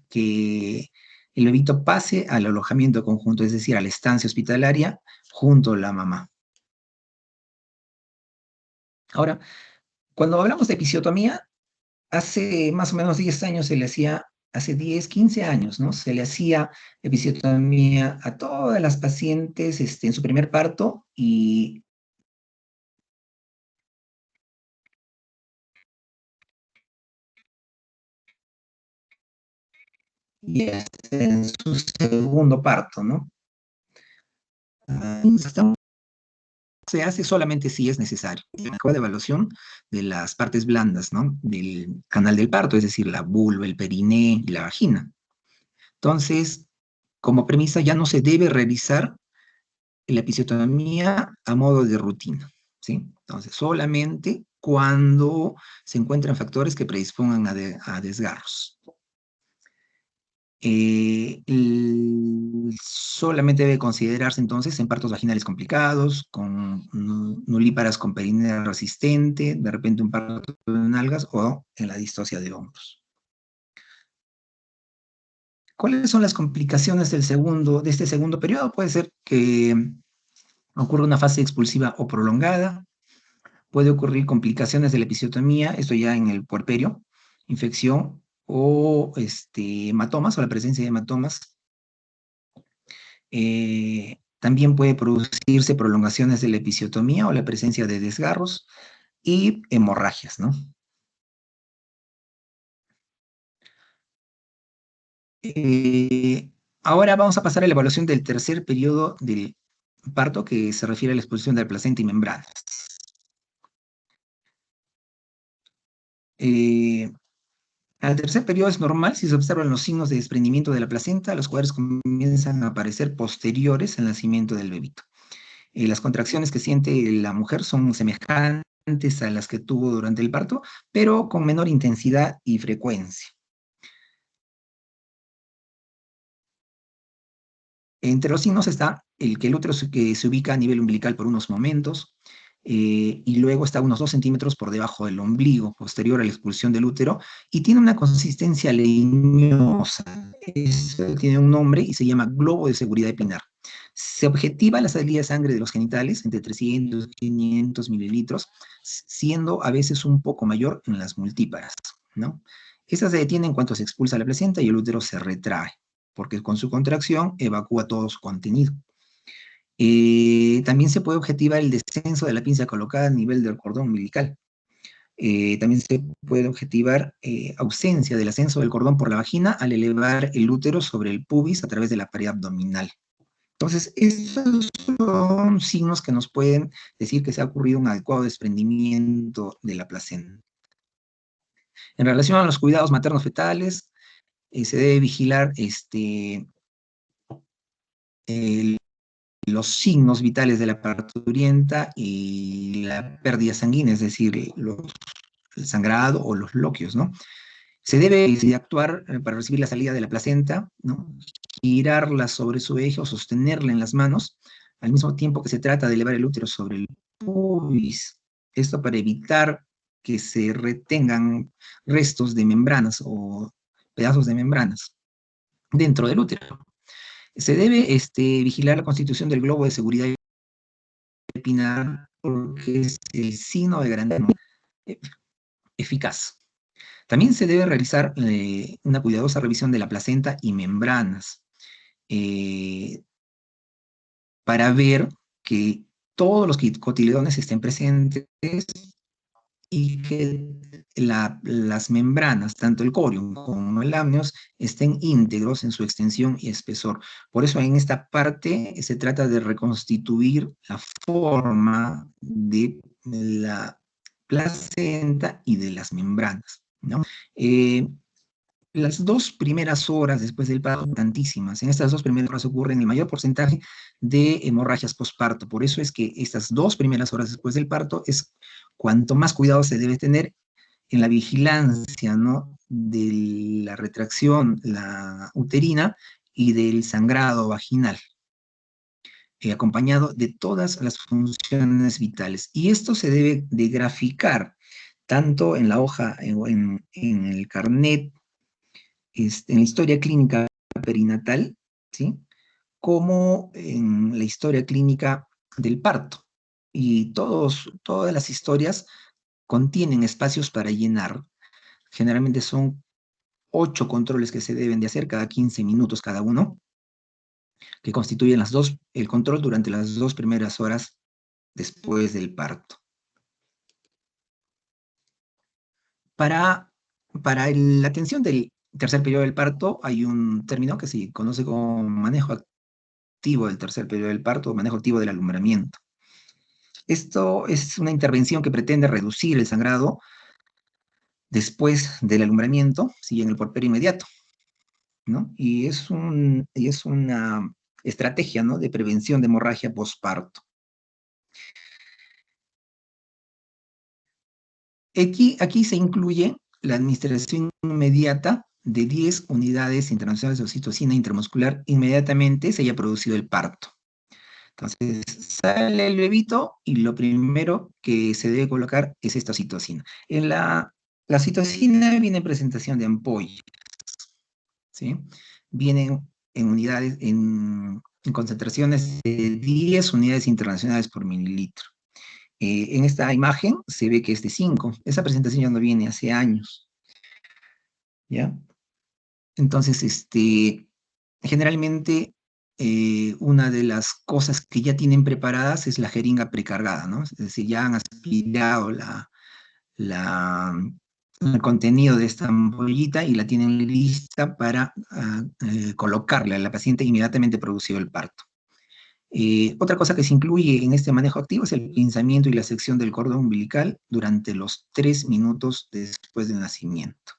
que el bebito pase al alojamiento conjunto, es decir, a la estancia hospitalaria junto a la mamá. Ahora, cuando hablamos de episiotomía, hace más o menos 10 años se le hacía, hace 10, 15 años, ¿no? Se le hacía episiotomía a todas las pacientes en su primer parto y hasta en su segundo parto, ¿no? Se hace solamente si es necesario. La mejor evaluación de las partes blandas, ¿no? Del canal del parto, es decir, la vulva, el periné y la vagina. Entonces, como premisa, ya no se debe realizar la episiotomía a modo de rutina, ¿sí? Entonces, solamente cuando se encuentran factores que predispongan a desgarros. Solamente debe considerarse entonces en partos vaginales complicados, con nulíparas con perinea resistente, de repente un parto de nalgas o en la distosia de hombros. ¿Cuáles son las complicaciones de este segundo periodo? Puede ser que ocurra una fase expulsiva o prolongada, puede ocurrir complicaciones de la episiotomía, esto ya en el puerperio, infección o hematomas o la presencia de hematomas. También puede producirse prolongaciones de la episiotomía o la presencia de desgarros y hemorragias, ¿no? Ahora vamos a pasar a la evaluación del tercer periodo del parto, que se refiere a la exposición de la placenta y membranas. Eh, Al tercer periodo es normal si se observan los signos de desprendimiento de la placenta, los cuales comienzan a aparecer posteriores al nacimiento del bebito. Las contracciones que siente la mujer son semejantes a las que tuvo durante el parto, pero con menor intensidad y frecuencia. Entre los signos está el que el útero que se ubica a nivel umbilical por unos momentos, y luego está a unos 2 centímetros por debajo del ombligo, posterior a la expulsión del útero, y tiene una consistencia leñosa. Eso tiene un nombre y se llama globo de seguridad epinar. Se objetiva la salida de sangre de los genitales entre 300 y 500 mililitros, siendo a veces un poco mayor en las multíparas, ¿no? Esta se detiene en cuanto se expulsa la placenta y el útero se retrae, porque con su contracción evacúa todo su contenido. También se puede objetivar el descenso de la pinza colocada a nivel del cordón umbilical. También se puede objetivar ausencia del ascenso del cordón por la vagina al elevar el útero sobre el pubis a través de la pared abdominal. Entonces, estos son signos que nos pueden decir que se ha ocurrido un adecuado desprendimiento de la placenta. En relación a los cuidados maternos fetales, se debe vigilar el los signos vitales de la parturienta y la pérdida sanguínea, es decir, el sangrado o los loquios, ¿no? Se debe actuar para recibir la salida de la placenta, ¿no? Girarla sobre su eje o sostenerla en las manos, al mismo tiempo que se trata de elevar el útero sobre el pubis. Esto para evitar que se retengan restos de membranas o pedazos de membranas dentro del útero. Se debe vigilar la constitución del globo de seguridad epinar porque es el signo de grandeza eficaz. También se debe realizar una cuidadosa revisión de la placenta y membranas eh, para ver que todos los cotiledones estén presentes y que las membranas, tanto el corium como el amnios, estén íntegros en su extensión y espesor. Por eso en esta parte se trata de reconstituir la forma de la placenta y de las membranas, ¿no? Las 2 primeras horas después del parto son tantísimas. En estas 2 primeras horas ocurren el mayor porcentaje de hemorragias postparto. Por eso es que estas 2 primeras horas después del parto es cuanto más cuidado se debe tener en la vigilancia, ¿no? De la retracción la uterina y del sangrado vaginal, acompañado de todas las funciones vitales. Y esto se debe de graficar tanto en la hoja, en el carnet, en la historia clínica perinatal, ¿sí? Como en la historia clínica del parto. Y todas las historias contienen espacios para llenar. Generalmente son 8 controles que se deben de hacer cada 15 minutos cada uno, que constituyen el control durante las 2 primeras horas después del parto. Para, la atención del tercer periodo del parto hay un término que se conoce como manejo activo del tercer periodo del parto o manejo activo del alumbramiento. Esto es una intervención que pretende reducir el sangrado después del alumbramiento, ¿sí? En el puerperio inmediato, ¿no? Y es una estrategia, ¿no? De prevención de hemorragia postparto. Aquí se incluye la administración inmediata de 10 unidades internacionales de oxitocina intramuscular inmediatamente se haya producido el parto. Entonces, sale el bebito y lo primero que se debe colocar es esta oxitocina. La oxitocina viene en presentación de ampollas, ¿sí? Viene en unidades, en concentraciones de 10 unidades internacionales por mililitro. En esta imagen se ve que es de 5. Esa presentación ya no viene hace años, ¿ya? Entonces, generalmente, una de las cosas que ya tienen preparadas es la jeringa precargada, ¿no? Es decir, ya han aspirado la, el contenido de esta ampollita y la tienen lista para colocarle a la paciente inmediatamente producido el parto. Otra cosa que se incluye en este manejo activo es el pinzamiento y la sección del cordón umbilical durante los 3 minutos después del nacimiento.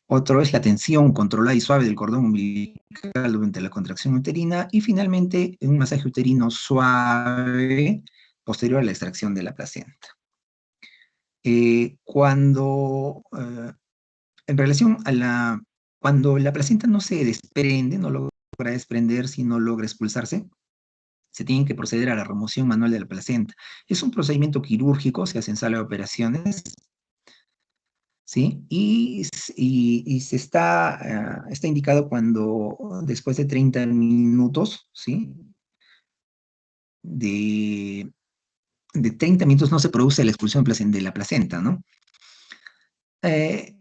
Otro es la tensión controlada y suave del cordón umbilical durante la contracción uterina. Y finalmente, un masaje uterino suave posterior a la extracción de la placenta. En relación a cuando la placenta no se desprende, no logra desprenderse y no logra expulsarse, se tiene que proceder a la remoción manual de la placenta. Es un procedimiento quirúrgico, se hace en sala de operaciones, ¿sí? Y se está indicado cuando después de 30 minutos, ¿sí? De 30 minutos no se produce la expulsión de la placenta, ¿no? Eh,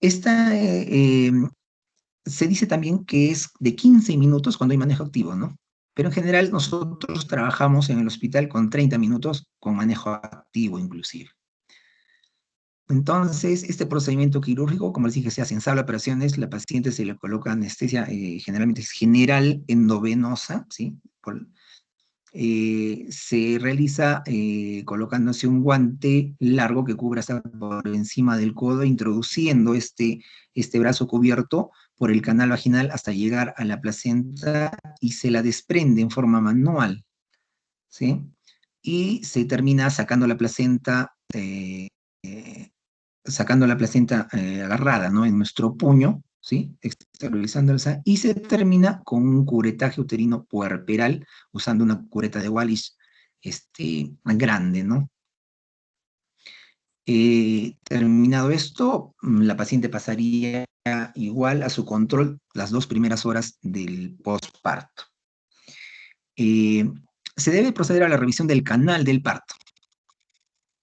esta, se dice también que es de 15 minutos cuando hay manejo activo, ¿no? Pero en general nosotros trabajamos en el hospital con 30 minutos con manejo activo inclusive. Entonces, este procedimiento quirúrgico, como les dije, se hace en sala de operaciones, la paciente se le coloca anestesia, generalmente es general endovenosa, ¿sí? Se realiza colocándose un guante largo que cubra hasta por encima del codo, introduciendo este brazo cubierto por el canal vaginal hasta llegar a la placenta y se la desprende en forma manual, ¿sí? Y se termina sacando la placenta agarrada, ¿no? En nuestro puño, ¿sí? Exteriorizándola, y se termina con un curetaje uterino puerperal, usando una cureta de Wallis, grande, ¿no? Terminado esto, la paciente pasaría igual a su control las 2 primeras horas del postparto. Se debe proceder a la revisión del canal del parto,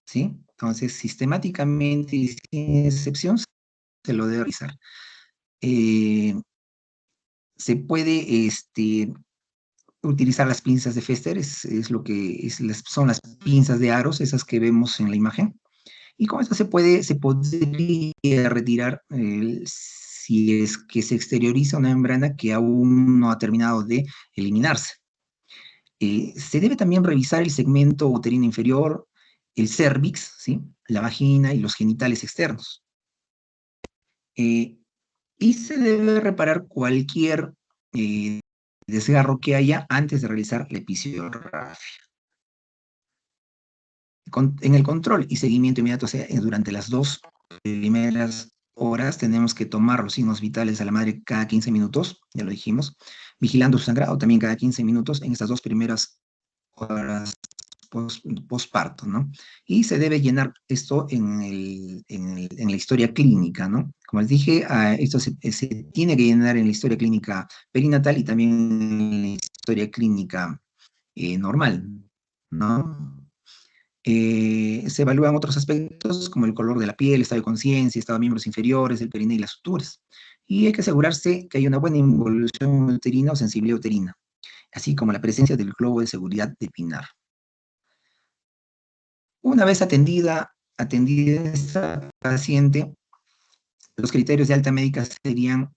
¿sí? Entonces, sistemáticamente y sin excepción, se lo debe realizar. Se puede utilizar las pinzas de Fester, es lo que son las pinzas de aros, esas que vemos en la imagen. Y con esto se podría retirar si es que se exterioriza una membrana que aún no ha terminado de eliminarse. Se debe también revisar el segmento uterino inferior, el cérvix, ¿sí? La vagina y los genitales externos. Y se debe reparar cualquier desgarro que haya antes de realizar la episodiografía. En el control y seguimiento inmediato, o sea, durante las 2 primeras horas, tenemos que tomar los signos vitales a la madre cada 15 minutos, ya lo dijimos, vigilando su sangrado también cada 15 minutos en estas 2 primeras horas postparto, ¿no? Y se debe llenar esto en la historia clínica, ¿no? Como les dije, esto se tiene que llenar en la historia clínica perinatal y también en la historia clínica normal, ¿no? Se evalúan otros aspectos como el color de la piel, estado de conciencia, estado de miembros inferiores, el perine y las suturas. Y hay que asegurarse que hay una buena involución uterina o sensibilidad uterina, así como la presencia del globo de seguridad de Pinar. Una vez atendida esta paciente, los criterios de alta médica serían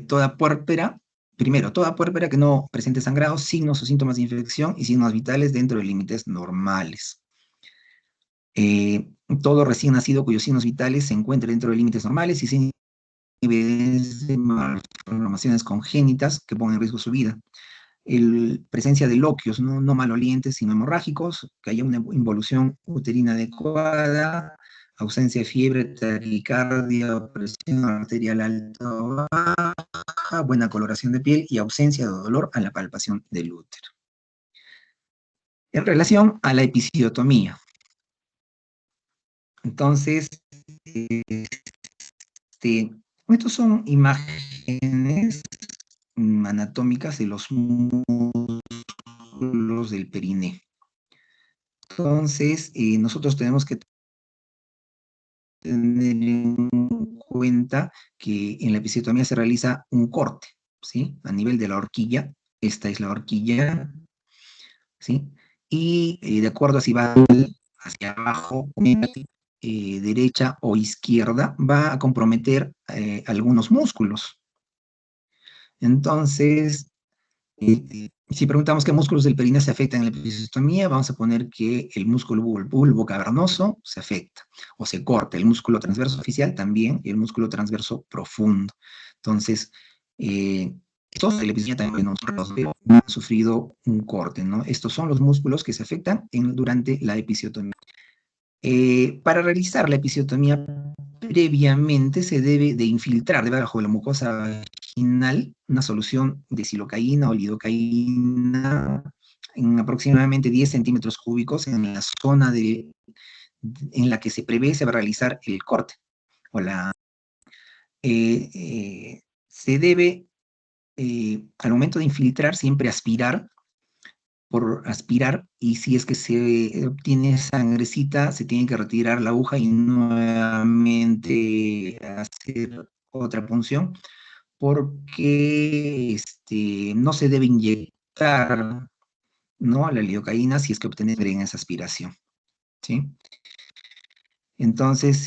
toda puérpera, primero, toda puérpera que no presente sangrado, signos o síntomas de infección y signos vitales dentro de límites normales. Todo recién nacido cuyos signos vitales se encuentren dentro de límites normales y sin evidencia de malformaciones congénitas que pongan en riesgo su vida. Presencia de loquios, no malolientes, sino hemorrágicos, que haya una involución uterina adecuada, ausencia de fiebre, taquicardia, presión arterial alta o baja, buena coloración de piel y ausencia de dolor a la palpación del útero. En relación a la episiotomía, entonces, estos son imágenes anatómicas de los músculos del periné. Entonces, nosotros tenemos que tener en cuenta que en la episiotomía se realiza un corte, ¿sí? A nivel de la horquilla, esta es la horquilla, ¿sí? Y de acuerdo a si va hacia abajo, derecha o izquierda, va a comprometer algunos músculos. Entonces, si preguntamos qué músculos del periné se afectan en la episiotomía, vamos a poner que el músculo bulbo cavernoso se afecta o se corta, el músculo transverso facial también y el músculo transverso profundo. Entonces, estos de la episiotomía también han sufrido un corte, ¿no? Estos son los músculos que se afectan durante la episiotomía. Para realizar la episiotomía previamente se debe de infiltrar debajo de la mucosa vaginal una solución de silocaína o lidocaína en aproximadamente 10 centímetros cúbicos en la zona en la que se prevé se va a realizar el corte. Se debe, al momento de infiltrar, siempre aspirar y si es que se obtiene sangrecita, se tiene que retirar la aguja y nuevamente hacer otra punción, porque no se debe inyectar, ¿no?, la lidocaína si es que obtiene en esa aspiración, ¿sí? Entonces,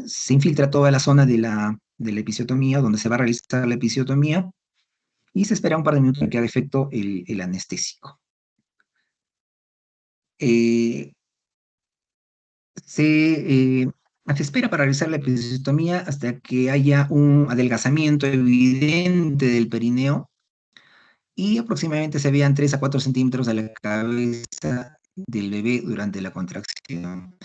se infiltra toda la zona de la episiotomía, donde se va a realizar la episiotomía, y se espera un par de minutos para que haga efecto el anestésico. Se espera para realizar la episiotomía hasta que haya un adelgazamiento evidente del perineo y aproximadamente se vean 3 a 4 centímetros de la cabeza del bebé durante la contracción.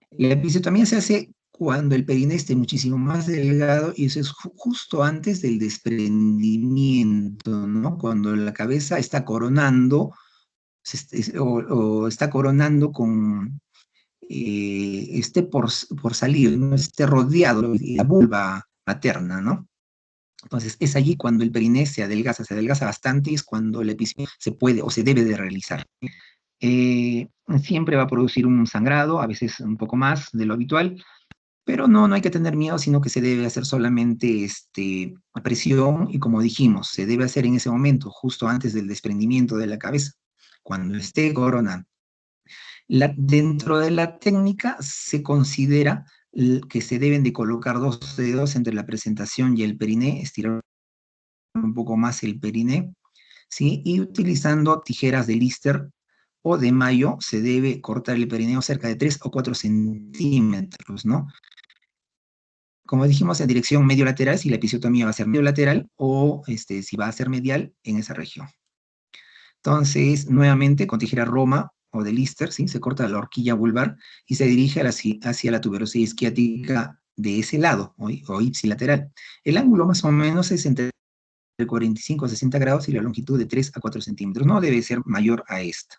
La episiotomía se hace cuando el perineo esté muchísimo más delgado y eso es justo antes del desprendimiento, ¿no? Cuando la cabeza está coronando o está coronando con esté por salir, ¿no?, esté rodeado de la vulva materna, ¿no? Entonces, es allí cuando el periné se adelgaza bastante, es cuando la episiotomía se puede o se debe de realizar. Siempre va a producir un sangrado, a veces un poco más de lo habitual, Pero no, no hay que tener miedo, sino que se debe hacer solamente presión y como dijimos, se debe hacer en ese momento, justo antes del desprendimiento de la cabeza, cuando esté coronando. Dentro de la técnica se considera que se deben de colocar dos dedos entre la presentación y el periné, estirar un poco más el periné, ¿sí? Y utilizando tijeras de Lister o de mayo se debe cortar el perineo cerca de 3 o 4 centímetros, ¿no? Como dijimos, en dirección medio lateral, si la episiotomía va a ser medio lateral o si va a ser medial en esa región. Entonces, nuevamente, con tijera Roma o de Lister, ¿sí? Se corta la horquilla vulvar y se dirige hacia la tuberosidad isquiática de ese lado, o ipsilateral. El ángulo más o menos es entre 45 a 60 grados y la longitud de 3 a 4 centímetros. No debe ser mayor a esta.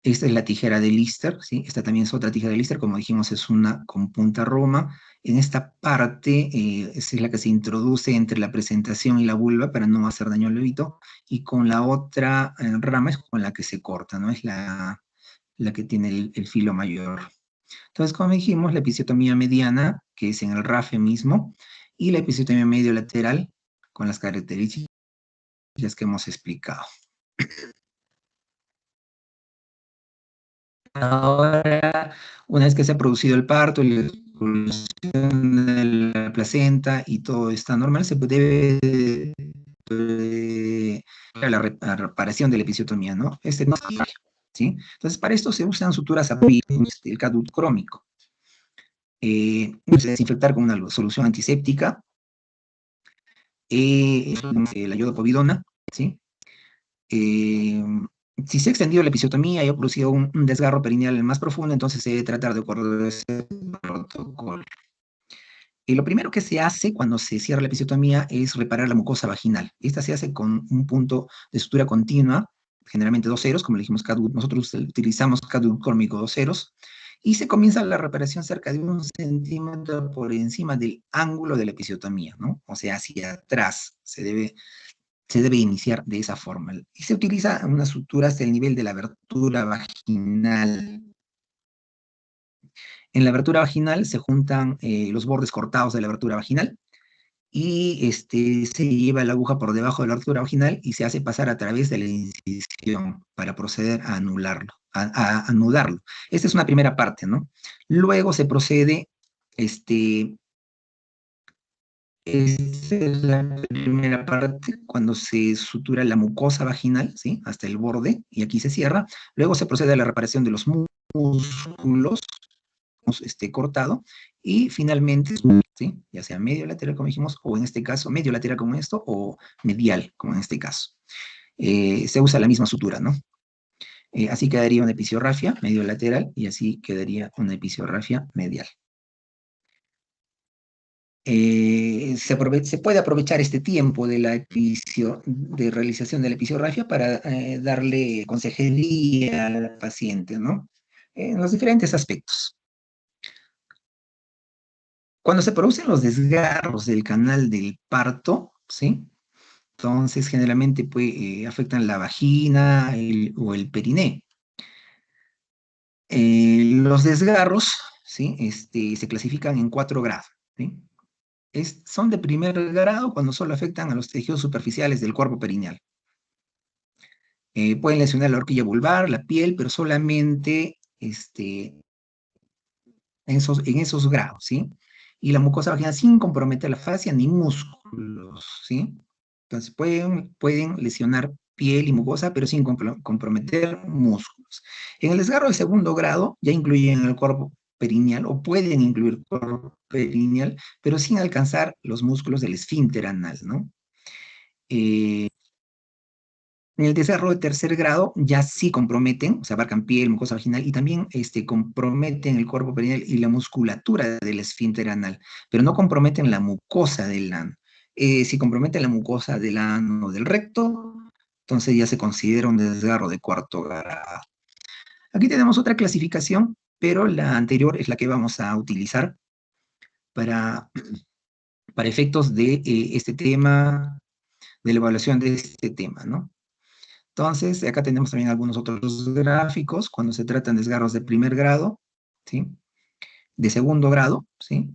Esta es la tijera de Lister, ¿sí? Esta también es otra tijera de Lister, como dijimos, es una con punta Roma. En esta parte es la que se introduce entre la presentación y la vulva para no hacer daño al bebito, y con la otra rama es con la que se corta, ¿no? Es la que tiene el filo mayor. Entonces, como dijimos, la episiotomía mediana, que es en el RAFE mismo, y la episiotomía medio lateral, con las características que hemos explicado. Ahora, una vez que se ha producido el parto, la expulsión de la placenta y todo está normal, se debe a la reparación de la episiotomía, ¿no? No es quirúrgico, ¿sí? Entonces, para esto se usan suturas a el cadut crómico. Se desinfectar con una solución antiséptica, la yodopovidona, ¿sí? Si se ha extendido la episiotomía y ha producido un desgarro perineal más profundo, entonces se debe tratar de acuerdo a ese protocolo. Y lo primero que se hace cuando se cierra la episiotomía es reparar la mucosa vaginal. Esta se hace con un punto de sutura continua, generalmente 2 ceros, como le dijimos, nosotros utilizamos cadut córmico 2 ceros, y se comienza la reparación cerca de 1 centímetro por encima del ángulo de la episiotomía, ¿no? O sea, hacia atrás se debe iniciar de esa forma. Y se utiliza una sutura hasta el nivel de la abertura vaginal. En la abertura vaginal se juntan los bordes cortados de la abertura vaginal y se lleva la aguja por debajo de la abertura vaginal y se hace pasar a través de la incisión para proceder a anularlo, a anudarlo. Esta es una primera parte, ¿no? Luego se procede, esta es la primera parte, cuando se sutura la mucosa vaginal, ¿sí? Hasta el borde, y aquí se cierra. Luego se procede a la reparación de los músculos, cortado, y finalmente, ¿sí? Ya sea medio lateral, como dijimos, o en este caso, medio lateral como esto, o medial, como en este caso. Se usa la misma sutura, ¿no? Así quedaría una episiorrafia medio lateral, y así quedaría una episiorrafia medial. Se puede aprovechar este tiempo de de realización de la episiorrafia para darle consejería al paciente, ¿no? En los diferentes aspectos. Cuando se producen los desgarros del canal del parto, ¿sí? Entonces, generalmente afectan la vagina o el periné. Los desgarros, ¿sí? Se clasifican en 4 grados, ¿sí? Son de primer grado cuando solo afectan a los tejidos superficiales del cuerpo perineal. Pueden lesionar la horquilla vulvar, la piel, pero solamente en esos grados, ¿sí? Y la mucosa vaginal sin comprometer la fascia ni músculos, ¿sí? Entonces pueden lesionar piel y mucosa, pero sin comprometer músculos. En el desgarro de segundo grado ya incluyen el cuerpo perineal o pueden incluir cuerpo perineal, pero sin alcanzar los músculos del esfínter anal, ¿no? En el desgarro de tercer grado ya sí comprometen, o sea, abarcan piel, mucosa vaginal y también comprometen el cuerpo perineal y la musculatura del esfínter anal, pero no comprometen la mucosa del ano. Si comprometen la mucosa del ano o del recto, entonces ya se considera un desgarro de cuarto grado. Aquí tenemos otra clasificación, pero la anterior es la que vamos a utilizar para, para efectos de este tema, de la evaluación de este tema, ¿no? Entonces, acá tenemos también algunos otros gráficos cuando se tratan de desgarros de primer grado, ¿sí? de segundo grado, ¿sí?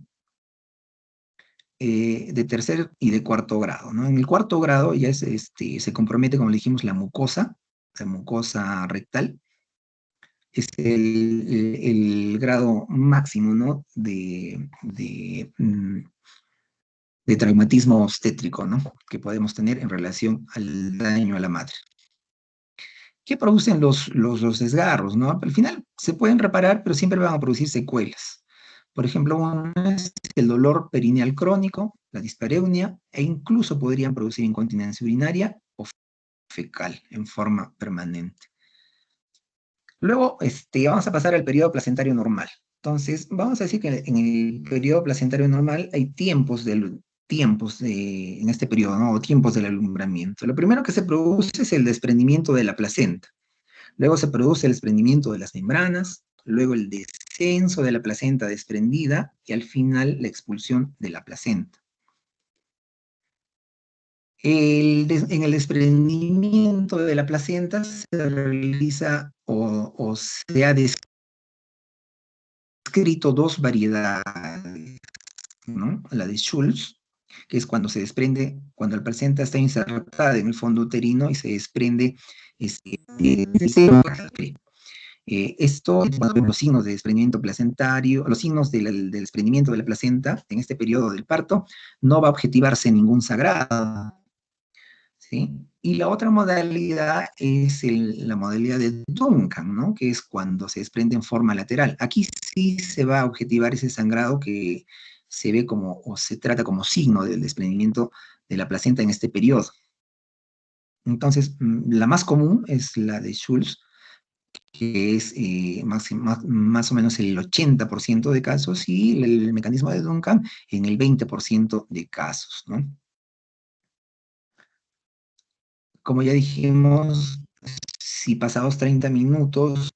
De tercer y de cuarto grado, ¿no? En el cuarto grado ya se compromete, como le dijimos, la mucosa rectal, es el grado máximo, ¿no? De traumatismo obstétrico, ¿no? Que podemos tener en relación al daño a la madre. ¿Qué producen los desgarros, no? Al final se pueden reparar, pero siempre van a producir secuelas. Por ejemplo, uno es el dolor perineal crónico, la dispareunia, e incluso podrían producir incontinencia urinaria o fecal en forma permanente. Luego, vamos a pasar al periodo placentario normal. Entonces, vamos a decir que en el periodo placentario normal hay en este periodo, ¿no? O tiempos del alumbramiento. Lo primero que se produce es el desprendimiento de la placenta. Luego se produce el desprendimiento de las membranas, luego el descenso de la placenta desprendida y al final la expulsión de la placenta. En el desprendimiento de la placenta se realiza o se ha descrito dos variedades, ¿no? La de Schultz, que es cuando se desprende, cuando la placenta está insertada en el fondo uterino y se desprende del seno. Esto, bueno, los signos de desprendimiento placentario, los signos del desprendimiento de la placenta en este periodo del parto, no va a objetivarse ningún sagrado, ¿sí? Y la otra modalidad es la modalidad de Duncan, ¿no? Que es cuando se desprende en forma lateral. Aquí sí se va a objetivar ese sangrado que se ve como, o se trata como signo del desprendimiento de la placenta en este periodo. Entonces, la más común es la de Schultz, que es más o menos el 80% de casos, y el mecanismo de Duncan en el 20% de casos, ¿no? Como ya dijimos, si pasados 30 minutos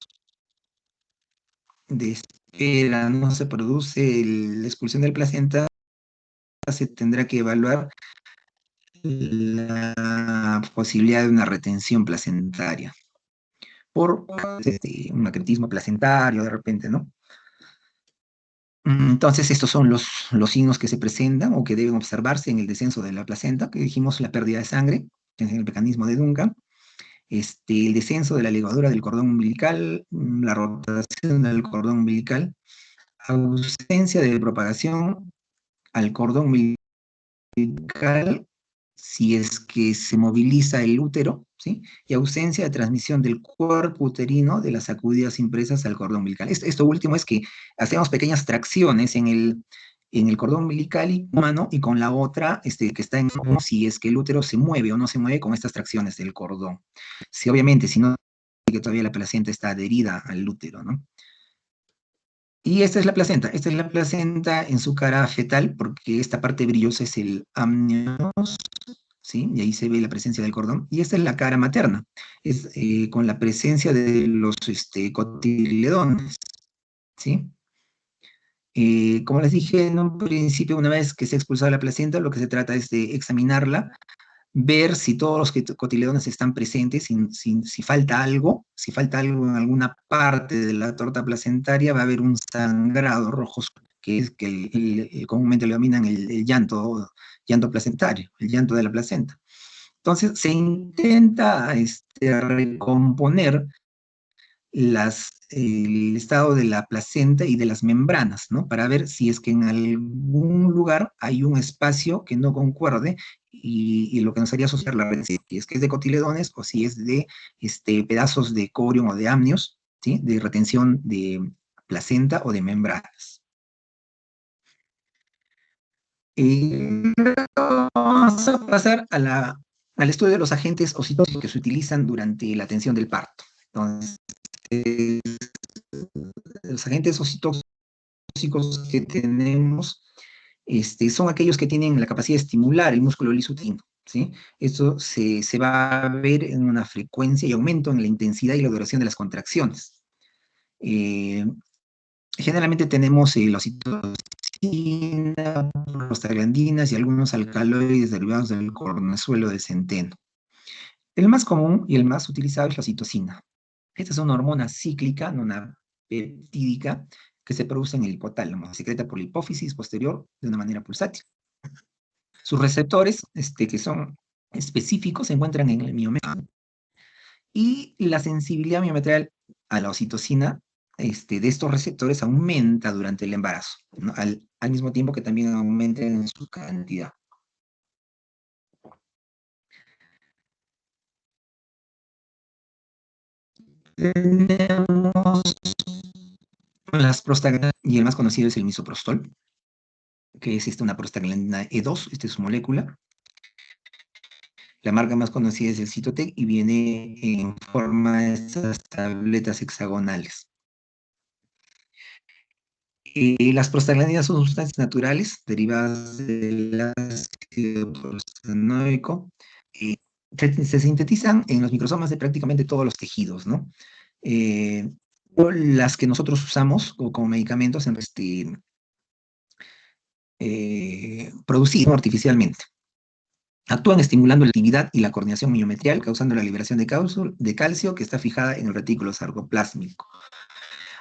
de espera no se produce la expulsión del placenta, se tendrá que evaluar la posibilidad de una retención placentaria por un macretismo placentario de repente, ¿no? Entonces, estos son los signos que se presentan o que deben observarse en el descenso de la placenta, que dijimos la pérdida de sangre, que es el mecanismo de Duncan, el descenso de la ligadura del cordón umbilical, la rotación del cordón umbilical, ausencia de propagación al cordón umbilical si es que se moviliza el útero, ¿sí? Y ausencia de transmisión del cuerpo uterino de las sacudidas impresas al cordón umbilical. Esto último es que hacemos pequeñas tracciones en el cordón umbilical humano y con la otra que está en si es que el útero se mueve o no se mueve con estas tracciones del cordón. Si obviamente, si no, que todavía la placenta está adherida al útero, ¿no? Y esta es la placenta en su cara fetal, porque esta parte brillosa es el amnios, ¿sí? Y ahí se ve la presencia del cordón. Y esta es la cara materna, es con la presencia de los cotiledones, ¿sí? Como les dije en un principio, una vez que se ha expulsado la placenta, lo que se trata es de examinarla, ver si todos los cotiledones están presentes, si falta algo en alguna parte de la torta placentaria, va a haber un sangrado rojo, que es que comúnmente lo denominan el llanto placentario, el llanto de la placenta. Entonces se intenta recomponer el estado de la placenta y de las membranas, ¿no? Para ver si es que en algún lugar hay un espacio que no concuerde y lo que nos haría asociar la red, si es que es de cotiledones o si es de pedazos de corium o de amnios, ¿sí? De retención de placenta o de membranas. Vamos a pasar al estudio de los agentes oxitóticos que se utilizan durante la atención del parto. Entonces, los agentes oxitóxicos que tenemos son aquellos que tienen la capacidad de estimular el músculo lisutino, ¿sí? Esto se va a ver en una frecuencia y aumento en la intensidad y la duración de las contracciones. Generalmente tenemos la oxitocina, prostaglandinas y algunos alcaloides derivados del cornezuelo de centeno. El más común y el más utilizado es la oxitocina. Esta es una hormona cíclica, no una peptídica, que se produce en el hipotálamo, se secreta por la hipófisis posterior de una manera pulsátil. Sus receptores, que son específicos, se encuentran en el miometrio. Y la sensibilidad miometrial a la oxitocina de estos receptores aumenta durante el embarazo, ¿no? Al mismo tiempo que también aumenta en su cantidad. Tenemos las prostaglandinas, y el más conocido es el misoprostol, que es una prostaglandina E2, esta es su molécula. La marca más conocida es el Cytotec y viene en forma de estas tabletas hexagonales. Las prostaglandinas son sustancias naturales derivadas del ácido prostanoico. Se sintetizan en los microsomas de prácticamente todos los tejidos, ¿no? Las que nosotros usamos como medicamentos producidos artificialmente. Actúan estimulando la actividad y la coordinación miometrial, causando la liberación de calcio que está fijada en el retículo sarcoplásmico.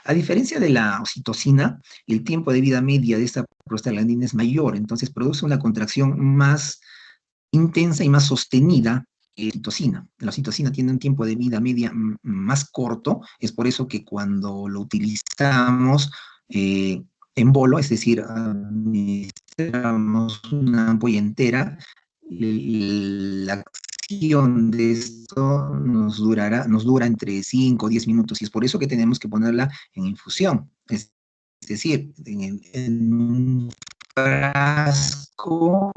A diferencia de la oxitocina, el tiempo de vida media de esta prostaglandina es mayor, entonces produce una contracción más intensa y más sostenida que la oxitocina. La oxitocina tiene un tiempo de vida media más corto, es por eso que cuando lo utilizamos en bolo, es decir, administramos una ampolla entera, la acción de esto nos dura entre 5 o 10 minutos, y es por eso que tenemos que ponerla en infusión. Es decir, en un frasco,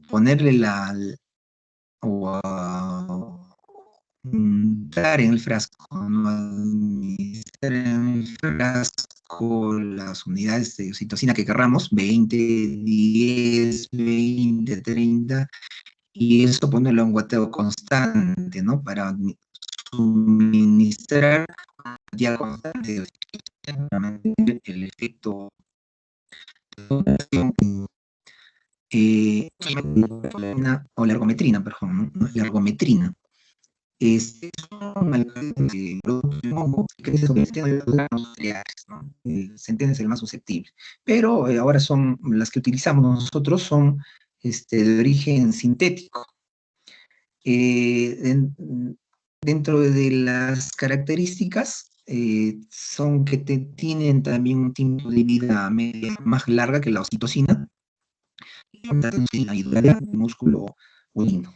ponerle o dar en el frasco, ¿no? Administrar en el frasco las unidades de oxitocina que querramos, 20, 10, 20, 30, y eso ponerlo en guateo constante, ¿no? Para suministrar ya constante de oxitocina, para mantener el efecto o la ergometrina, perdón, ¿no? La ergometrina. Es un producto que crece sobre el sistema de los órganos nucleares, ¿no? El centeno es el más susceptible. Pero ahora son las que utilizamos nosotros, son de origen sintético. Dentro de las características son que tienen también un tiempo de vida media más larga que la oxitocina, y duraría el músculo uterino.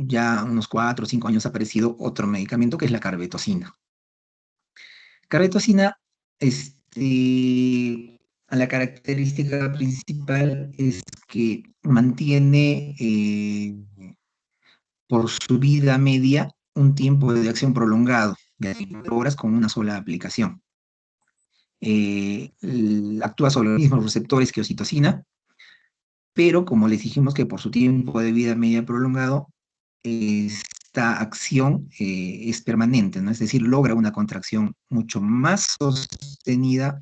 Ya unos 4 o 5 años ha aparecido otro medicamento que es la carbetocina. Carbetocina, la característica principal es que mantiene por su vida media un tiempo de acción prolongado de 4 horas con una sola aplicación. Actúa sobre los mismos receptores que oxitocina, pero como les dijimos que por su tiempo de vida media prolongado, esta acción es permanente, ¿no? Es decir, logra una contracción mucho más sostenida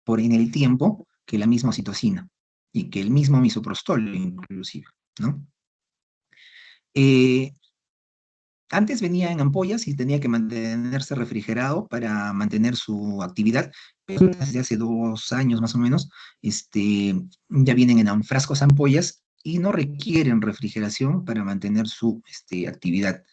en el tiempo que la misma oxitocina y que el mismo misoprostol, inclusive, ¿no? Antes venía en ampollas y tenía que mantenerse refrigerado para mantener su actividad, pero desde hace 2 años más o menos, ya vienen en frascos ampollas y no requieren refrigeración para mantener su actividad.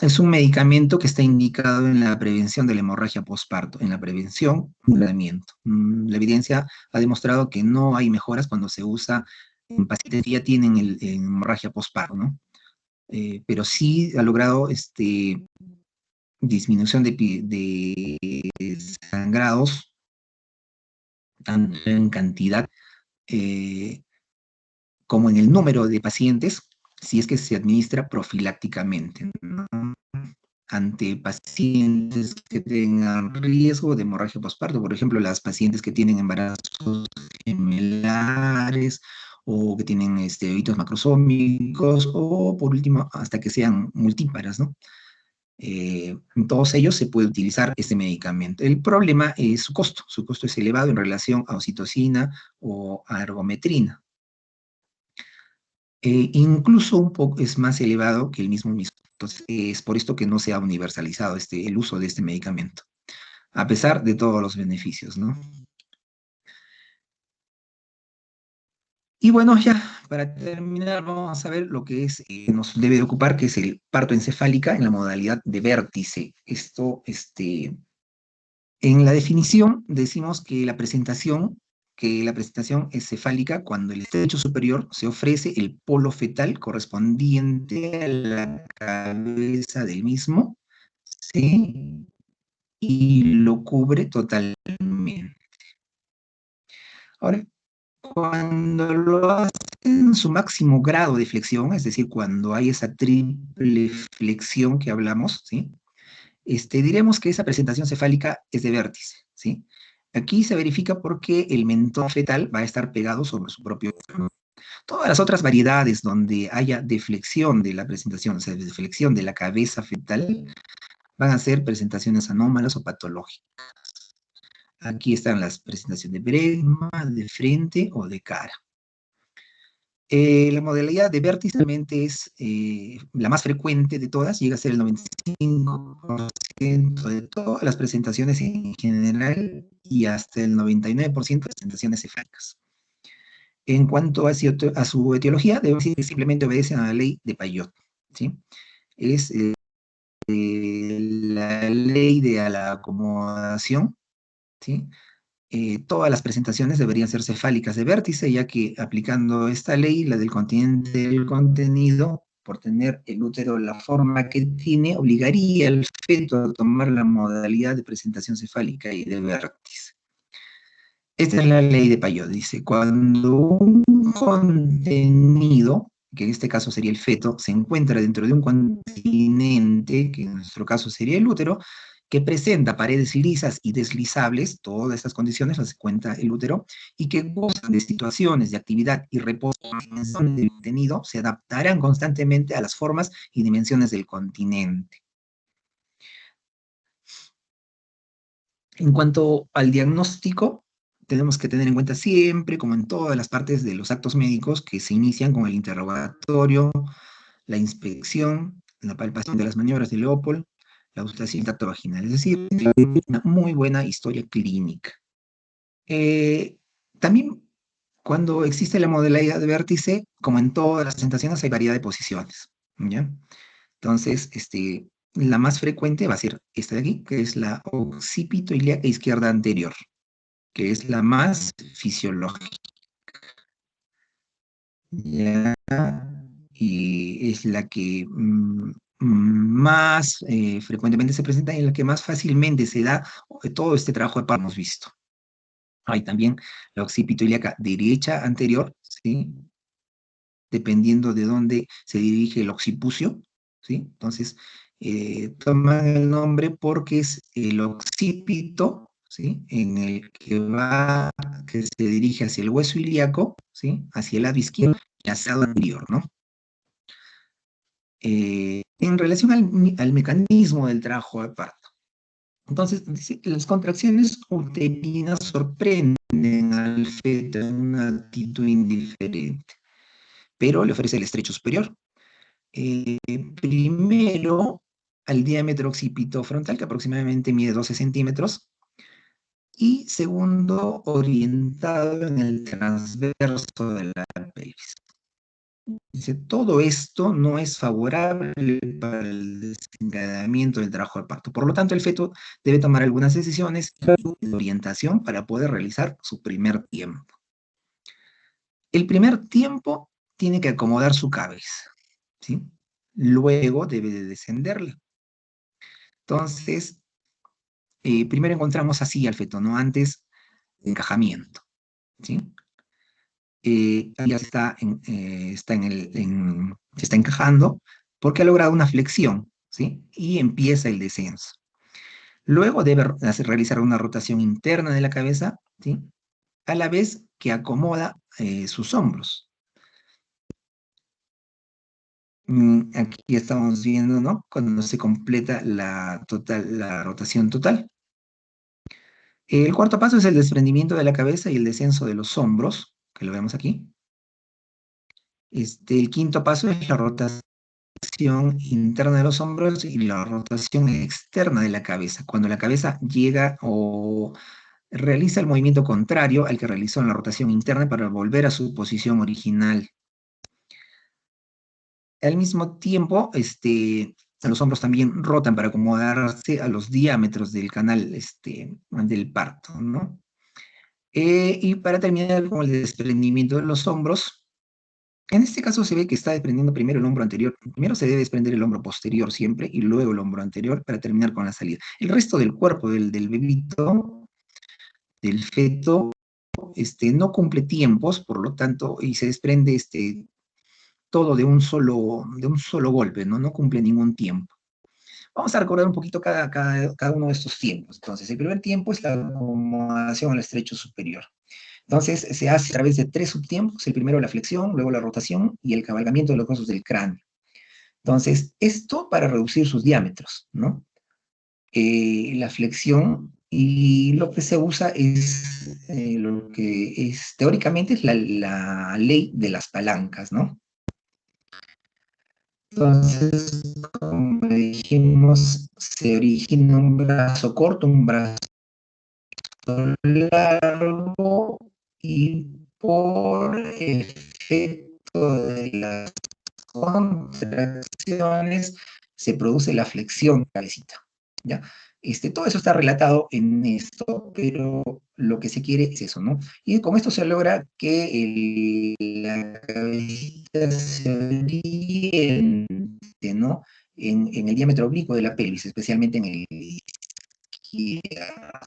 Es un medicamento que está indicado en la prevención de la hemorragia postparto, en la prevención y tratamiento. La evidencia ha demostrado que no hay mejoras cuando se usa en pacientes que ya tienen hemorragia postparto, ¿no? Pero sí ha logrado disminución de sangrados, tanto en cantidad como en el número de pacientes, si es que se administra profilácticamente, ¿no? Ante pacientes que tengan riesgo de hemorragia postparto, por ejemplo, las pacientes que tienen embarazos gemelares o que tienen hitos macrosómicos, o por último, hasta que sean multíparas, ¿no? En todos ellos se puede utilizar este medicamento. El problema es su costo es elevado en relación a oxitocina o a ergometrina. Incluso un poco es más elevado que el mismo. Entonces, es por esto que no se ha universalizado el uso de este medicamento, a pesar de todos los beneficios, ¿no? Y bueno, ya, para terminar, vamos a ver lo que nos debe de ocupar, que es el parto encefálica en la modalidad de vértice. En la definición decimos que la presentación es cefálica cuando el estrecho superior se ofrece el polo fetal correspondiente a la cabeza del mismo, ¿sí? Y lo cubre totalmente. Ahora, cuando lo hacen en su máximo grado de flexión, es decir, cuando hay esa triple flexión que hablamos, ¿sí? Diremos que esa presentación cefálica es de vértice, ¿sí? Aquí se verifica porque el mentón fetal va a estar pegado sobre su propio cuerpo. Todas las otras variedades donde haya deflexión de la presentación, o sea, deflexión de la cabeza fetal, van a ser presentaciones anómalas o patológicas. Aquí están las presentaciones de bregma, de frente o de cara. La modalidad de vértice realmente es la más frecuente de todas, llega a ser el 95% de todas las presentaciones en general y hasta el 99% de presentaciones cefálicas. En cuanto a su etiología, debo decir que simplemente obedecen a la ley de Payot, ¿sí? Es la ley de la acomodación, ¿sí? Todas las presentaciones deberían ser cefálicas de vértice, ya que aplicando esta ley, la del continente del contenido, por tener el útero la forma que tiene, obligaría al feto a tomar la modalidad de presentación cefálica y de vértice. Esta es la ley de Payot, dice, cuando un contenido, que en este caso sería el feto, se encuentra dentro de un continente, que en nuestro caso sería el útero, que presenta paredes lisas y deslizables, todas estas condiciones las cuenta el útero, y que gozan de situaciones de actividad y reposo del contenido, se adaptarán constantemente a las formas y dimensiones del continente. En cuanto al diagnóstico, tenemos que tener en cuenta siempre, como en todas las partes de los actos médicos, que se inician con el interrogatorio, la inspección, la palpación de las maniobras de Leopold, la auscultación y tacto vaginal. Es decir, una muy buena historia clínica. Eh, También, cuando existe la modalidad de vértice, como en todas las presentaciones, hay variedad de posiciones, ¿ya? Entonces, la más frecuente va a ser esta de aquí, que es la occipito ilíaca izquierda anterior, que es la más fisiológica. ¿Ya? Y es la que más frecuentemente se presenta y en la que más fácilmente se da todo este trabajo de parto hemos visto. Hay también la occipito ilíaca derecha anterior, ¿sí? Dependiendo de dónde se dirige el occipucio, ¿sí? Entonces, toman el nombre porque es el occipito, ¿sí? En el que se dirige hacia el hueso ilíaco, ¿sí? Hacia el lado izquierdo y hacia el lado anterior, ¿no? En relación al mecanismo del trabajo de parto. Entonces, dice, las contracciones uterinas sorprenden al feto en una actitud indiferente, pero le ofrece el estrecho superior. Primero, al diámetro occipitofrontal, que aproximadamente mide 12 centímetros, y segundo, orientado en el transverso de la pelvis. Dice, todo esto no es favorable para el desencadenamiento del trabajo de parto. Por lo tanto, el feto debe tomar algunas decisiones de orientación para poder realizar su primer tiempo. El primer tiempo tiene que acomodar su cabeza, ¿sí? Luego debe de descenderle. Entonces, primero encontramos así al feto, ¿no? Antes, encajamiento, ¿sí? Ya se está encajando porque ha logrado una flexión, ¿sí? Y empieza el descenso. Luego debe realizar una rotación interna de la cabeza, ¿sí? A la vez que acomoda sus hombros. Aquí estamos viendo, ¿no? Cuando se completa la rotación total. El cuarto paso es el desprendimiento de la cabeza y el descenso de los hombros, que lo vemos aquí. El quinto paso es la rotación rotación interna de los hombros y la rotación externa de la cabeza. Cuando la cabeza llega o realiza el movimiento contrario al que realizó en la rotación interna para volver a su posición original. Al mismo tiempo, los hombros también rotan para acomodarse a los diámetros del canal del parto, ¿no? Y para terminar con el desprendimiento de los hombros, en este caso se ve que está desprendiendo primero el hombro anterior. Primero se debe desprender el hombro posterior siempre y luego el hombro anterior para terminar con la salida. El resto del cuerpo del bebito, del feto, no cumple tiempos, por lo tanto, y se desprende todo de un solo golpe, ¿no? No cumple ningún tiempo. Vamos a recordar un poquito cada uno de estos tiempos. Entonces, el primer tiempo es la acomodación al estrecho superior. Entonces, se hace a través de 3 subtiempos. El primero la flexión, luego la rotación y el cabalgamiento de los huesos del cráneo. Entonces, esto para reducir sus diámetros, ¿no? La flexión y lo que se usa es lo que es, teóricamente, es la ley de las palancas, ¿no? Entonces, como dijimos, se origina un brazo corto, un brazo largo y por efecto de las contracciones se produce la flexión cabecita, ¿ya? Todo eso está relatado en esto, pero lo que se quiere es eso, ¿no? Y con esto se logra que la cabecita se oriente, ¿no? En el diámetro oblicuo de la pelvis, especialmente en el izquierdo.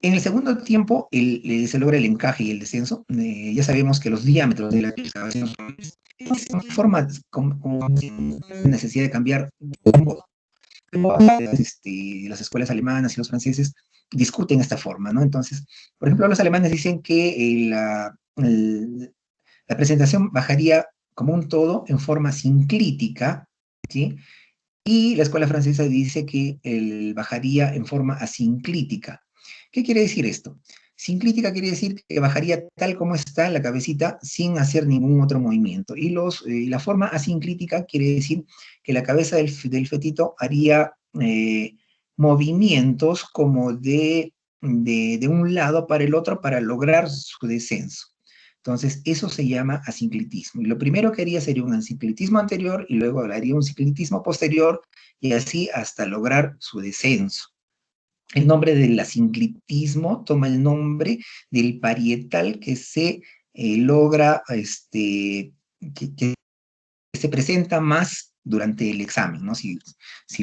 En el segundo tiempo se logra el encaje y el descenso. Ya sabemos que los diámetros de la cabeza forma con necesidad de cambiar rumbo. Las escuelas alemanas y los franceses discuten esta forma, ¿no? Entonces, por ejemplo, los alemanes dicen que la presentación bajaría como un todo en forma sinclítica, ¿sí? Y la escuela francesa dice que bajaría en forma asinclítica. ¿Qué quiere decir esto? Sinclítica quiere decir que bajaría tal como está la cabecita sin hacer ningún otro movimiento. Y la forma asinclítica quiere decir que la cabeza del fetito haría movimientos como de un lado para el otro para lograr su descenso. Entonces, eso se llama asinclitismo. Y lo primero que haría sería un asinclitismo anterior y luego haría un sinclitismo posterior y así hasta lograr su descenso. El nombre del asinclitismo toma el nombre del parietal que se logra, que se presenta más durante el examen, ¿no? Si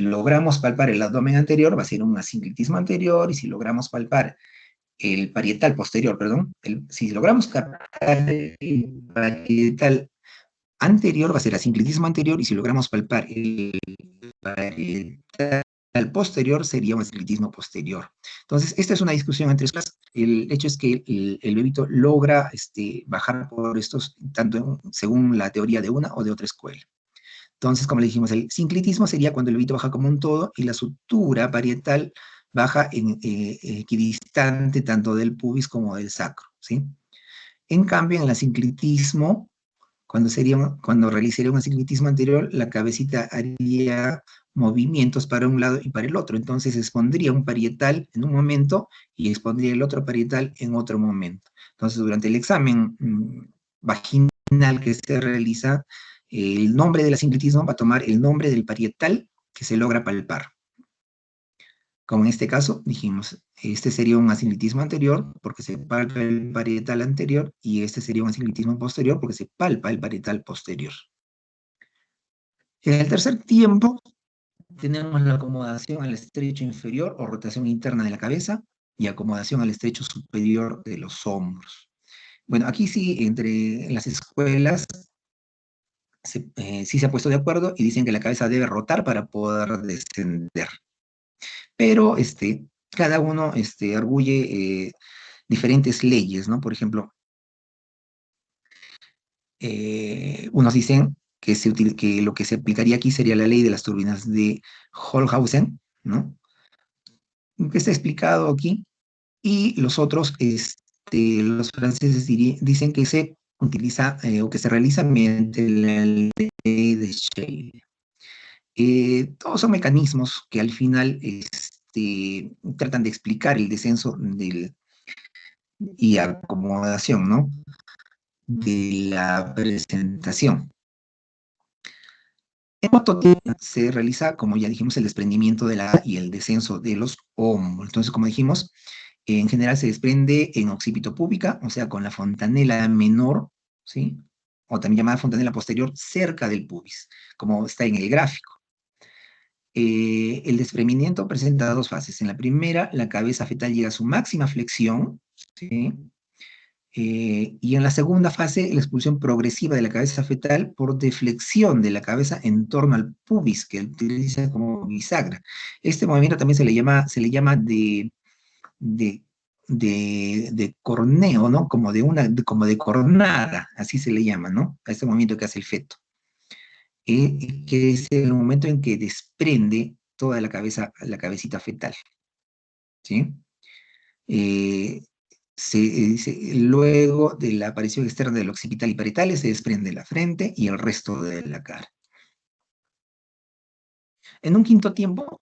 logramos palpar el abdomen anterior, va a ser un asinclitismo anterior, y si logramos palpar el parietal posterior, perdón, si logramos captar el parietal anterior, va a ser asinclitismo anterior, y si logramos palpar el parietal posterior, sería un asinclitismo posterior. Entonces, esta es una discusión entre escuelas. El hecho es que el bebito logra bajar por estos, tanto según la teoría de una o de otra escuela. Entonces, como le dijimos, el sinclitismo sería cuando el bebito baja como un todo y la sutura parietal baja equidistante tanto del pubis como del sacro, ¿sí? En cambio, en el asinclitismo, cuando realizaría un asinclitismo anterior, la cabecita haría movimientos para un lado y para el otro. Entonces, expondría un parietal en un momento y expondría el otro parietal en otro momento. Entonces, durante el examen vaginal que se realiza, el nombre del asinclitismo va a tomar el nombre del parietal que se logra palpar. Como en este caso, dijimos, este sería un asinclitismo anterior porque se palpa el parietal anterior y este sería un asinclitismo posterior porque se palpa el parietal posterior. En el tercer tiempo, tenemos la acomodación al estrecho inferior o rotación interna de la cabeza y acomodación al estrecho superior de los hombros. Bueno, aquí sí, entre las escuelas, sí se ha puesto de acuerdo y dicen que la cabeza debe rotar para poder descender. Pero cada uno arguye diferentes leyes, ¿no? Por ejemplo, unos dicen que lo que se aplicaría aquí sería la ley de las turbinas de Holzhausen, ¿no? Que está explicado aquí, y los otros, los franceses dicen que se utiliza o que se realiza mediante la ley de Shale. Todos son mecanismos que al final tratan de explicar el descenso y acomodación, ¿no? De la presentación. En cuanto se realiza, como ya dijimos, el desprendimiento de la y el descenso de los hombros. Entonces, como dijimos, en general se desprende en occipito púbica, o sea, con la fontanela menor, ¿sí? O también llamada fontanela posterior, cerca del pubis, como está en el gráfico. El desprendimiento presenta dos fases. En la primera, la cabeza fetal llega a su máxima flexión, ¿sí? Y en la segunda fase, la expulsión progresiva de la cabeza fetal por deflexión de la cabeza en torno al pubis, que utiliza como bisagra. Este movimiento también se le llama de, de corneo, ¿no? Como de cornada, así se le llama, ¿no? A este movimiento que hace el feto. Que es el momento en que desprende toda la cabeza, la cabecita fetal, ¿sí? Eh, luego de la aparición externa del occipital y parietales, se desprende la frente y el resto de la cara. En un quinto tiempo,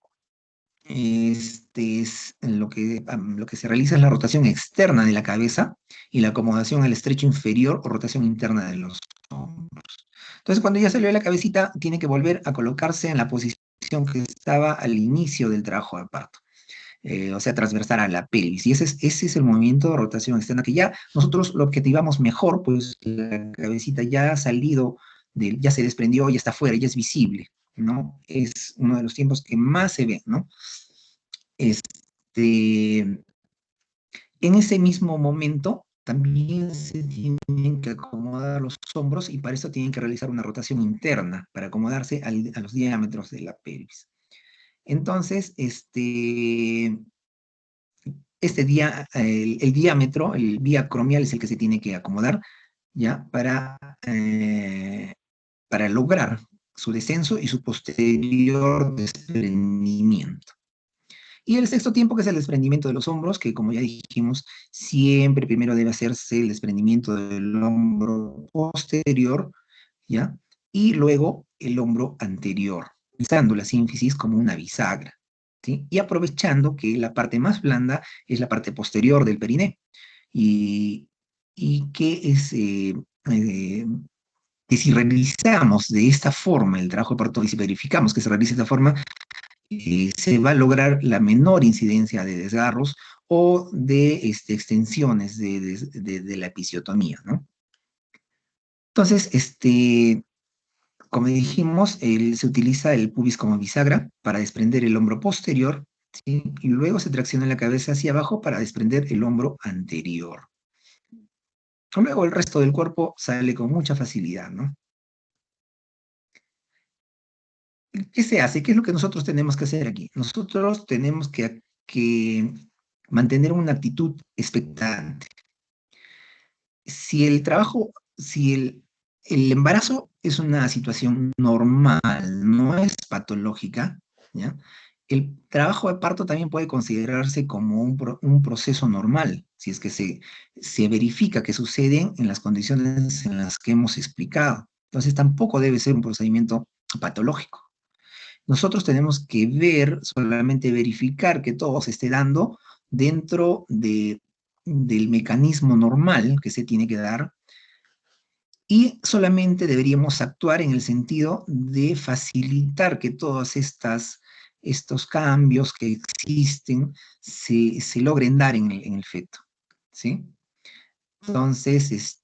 lo que se realiza es la rotación externa de la cabeza y la acomodación al estrecho inferior o rotación interna de los hombros. Entonces, cuando ya salió la cabecita, tiene que volver a colocarse en la posición que estaba al inicio del trabajo de parto. O sea, transversal a la pelvis. Y ese es el movimiento de rotación externa que ya nosotros lo objetivamos mejor, pues la cabecita ya ha salido, ya se desprendió, ya está fuera, ya es visible, ¿no? Es uno de los tiempos que más se ve, ¿no? En ese mismo momento también se tienen que acomodar los hombros y para eso tienen que realizar una rotación interna para acomodarse a los diámetros de la pelvis. Entonces, el diámetro, el vía acromial es el que se tiene que acomodar, ¿ya? Para lograr su descenso y su posterior desprendimiento. Y el sexto tiempo, que es el desprendimiento de los hombros, que como ya dijimos, siempre primero debe hacerse el desprendimiento del hombro posterior, ¿ya? Y luego el hombro anterior, usando la sínfisis como una bisagra, ¿sí? Y aprovechando que la parte más blanda es la parte posterior del periné, y, y eh, que si realizamos de esta forma el trabajo de parto y si verificamos que se realiza de esta forma, se va a lograr la menor incidencia de desgarros o de extensiones de la episiotomía, ¿no? Entonces, como dijimos, se utiliza el pubis como bisagra para desprender el hombro posterior, ¿sí? Y luego se tracciona la cabeza hacia abajo para desprender el hombro anterior. Luego el resto del cuerpo sale con mucha facilidad, ¿no? ¿Qué se hace? ¿Qué es lo que nosotros tenemos que hacer aquí? Nosotros tenemos que mantener una actitud expectante. Si el embarazo es una situación normal, no es patológica, ¿ya? El trabajo de parto también puede considerarse como un proceso normal, si es que se verifica que suceden en las condiciones en las que hemos explicado. Entonces tampoco debe ser un procedimiento patológico. Nosotros tenemos que solamente verificar que todo se esté dando dentro del mecanismo normal que se tiene que dar, y solamente deberíamos actuar en el sentido de facilitar que todos estos cambios que existen se logren dar en el feto, ¿sí? Entonces,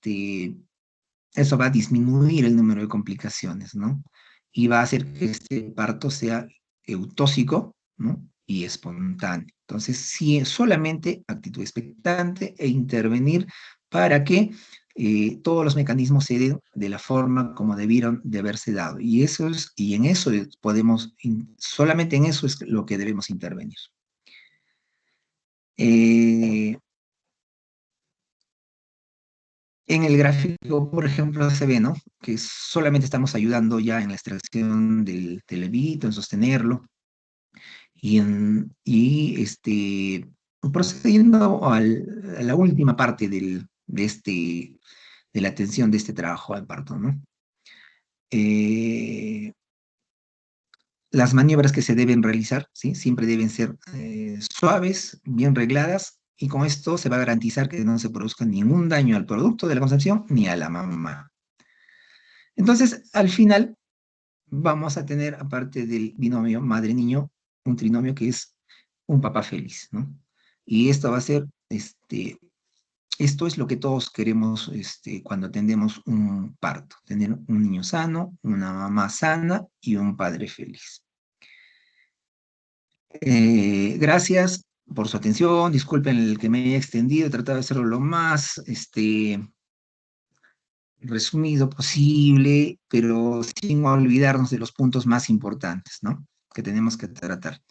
eso va a disminuir el número de complicaciones, ¿no? Y va a hacer que este parto sea eutóxico, ¿no? Y espontáneo. Entonces, sí, solamente actitud expectante e intervenir para que todos los mecanismos se den de la forma como debieron de haberse dado. Y en eso solamente en eso es lo que debemos intervenir. Eh, En el gráfico, por ejemplo, se ve, ¿no? Que solamente estamos ayudando ya en la extracción del levito, en sostenerlo, y procediendo a la última parte de este de la atención de este trabajo al parto, ¿no? Las maniobras que se deben realizar, ¿sí? Siempre deben ser suaves, bien regladas, y con esto se va a garantizar que no se produzca ningún daño al producto de la concepción ni a la mamá. Entonces, al final, vamos a tener, aparte del binomio madre-niño, un trinomio que es un papá feliz, ¿no? Y esto va a ser, esto es lo que todos queremos cuando atendemos un parto, tener un niño sano, una mamá sana y un padre feliz. Gracias por su atención, disculpen el que me haya extendido, he tratado de hacerlo lo más resumido posible, pero sin olvidarnos de los puntos más importantes, ¿no? Que tenemos que tratar.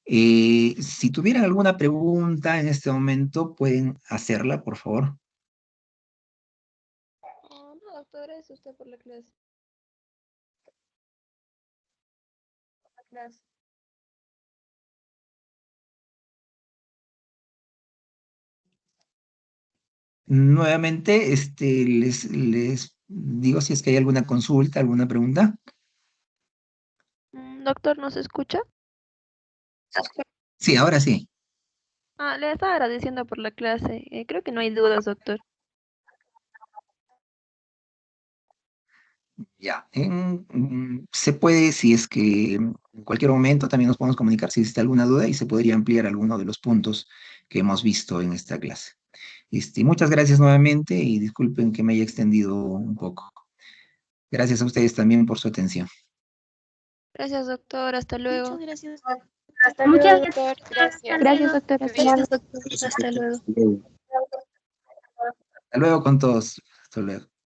Si tuvieran alguna pregunta en este momento, pueden hacerla, por favor. Oh, no, doctor, gracias a usted por la clase. Gracias. Nuevamente, les digo si es que hay alguna consulta, alguna pregunta. Doctor, ¿nos escucha? Sí, ahora sí. Le estaba agradeciendo por la clase. Creo que no hay dudas, doctor. Ya. Se puede, si es que en cualquier momento también nos podemos comunicar si existe alguna duda y se podría ampliar alguno de los puntos que hemos visto en esta clase. Muchas gracias nuevamente y disculpen que me haya extendido un poco. Gracias a ustedes también por su atención. Gracias, doctor. Hasta luego. Muchas gracias. Hasta luego, doctor. Gracias. Gracias, doctor. Hasta luego. Hasta luego. Hasta luego con todos. Hasta luego.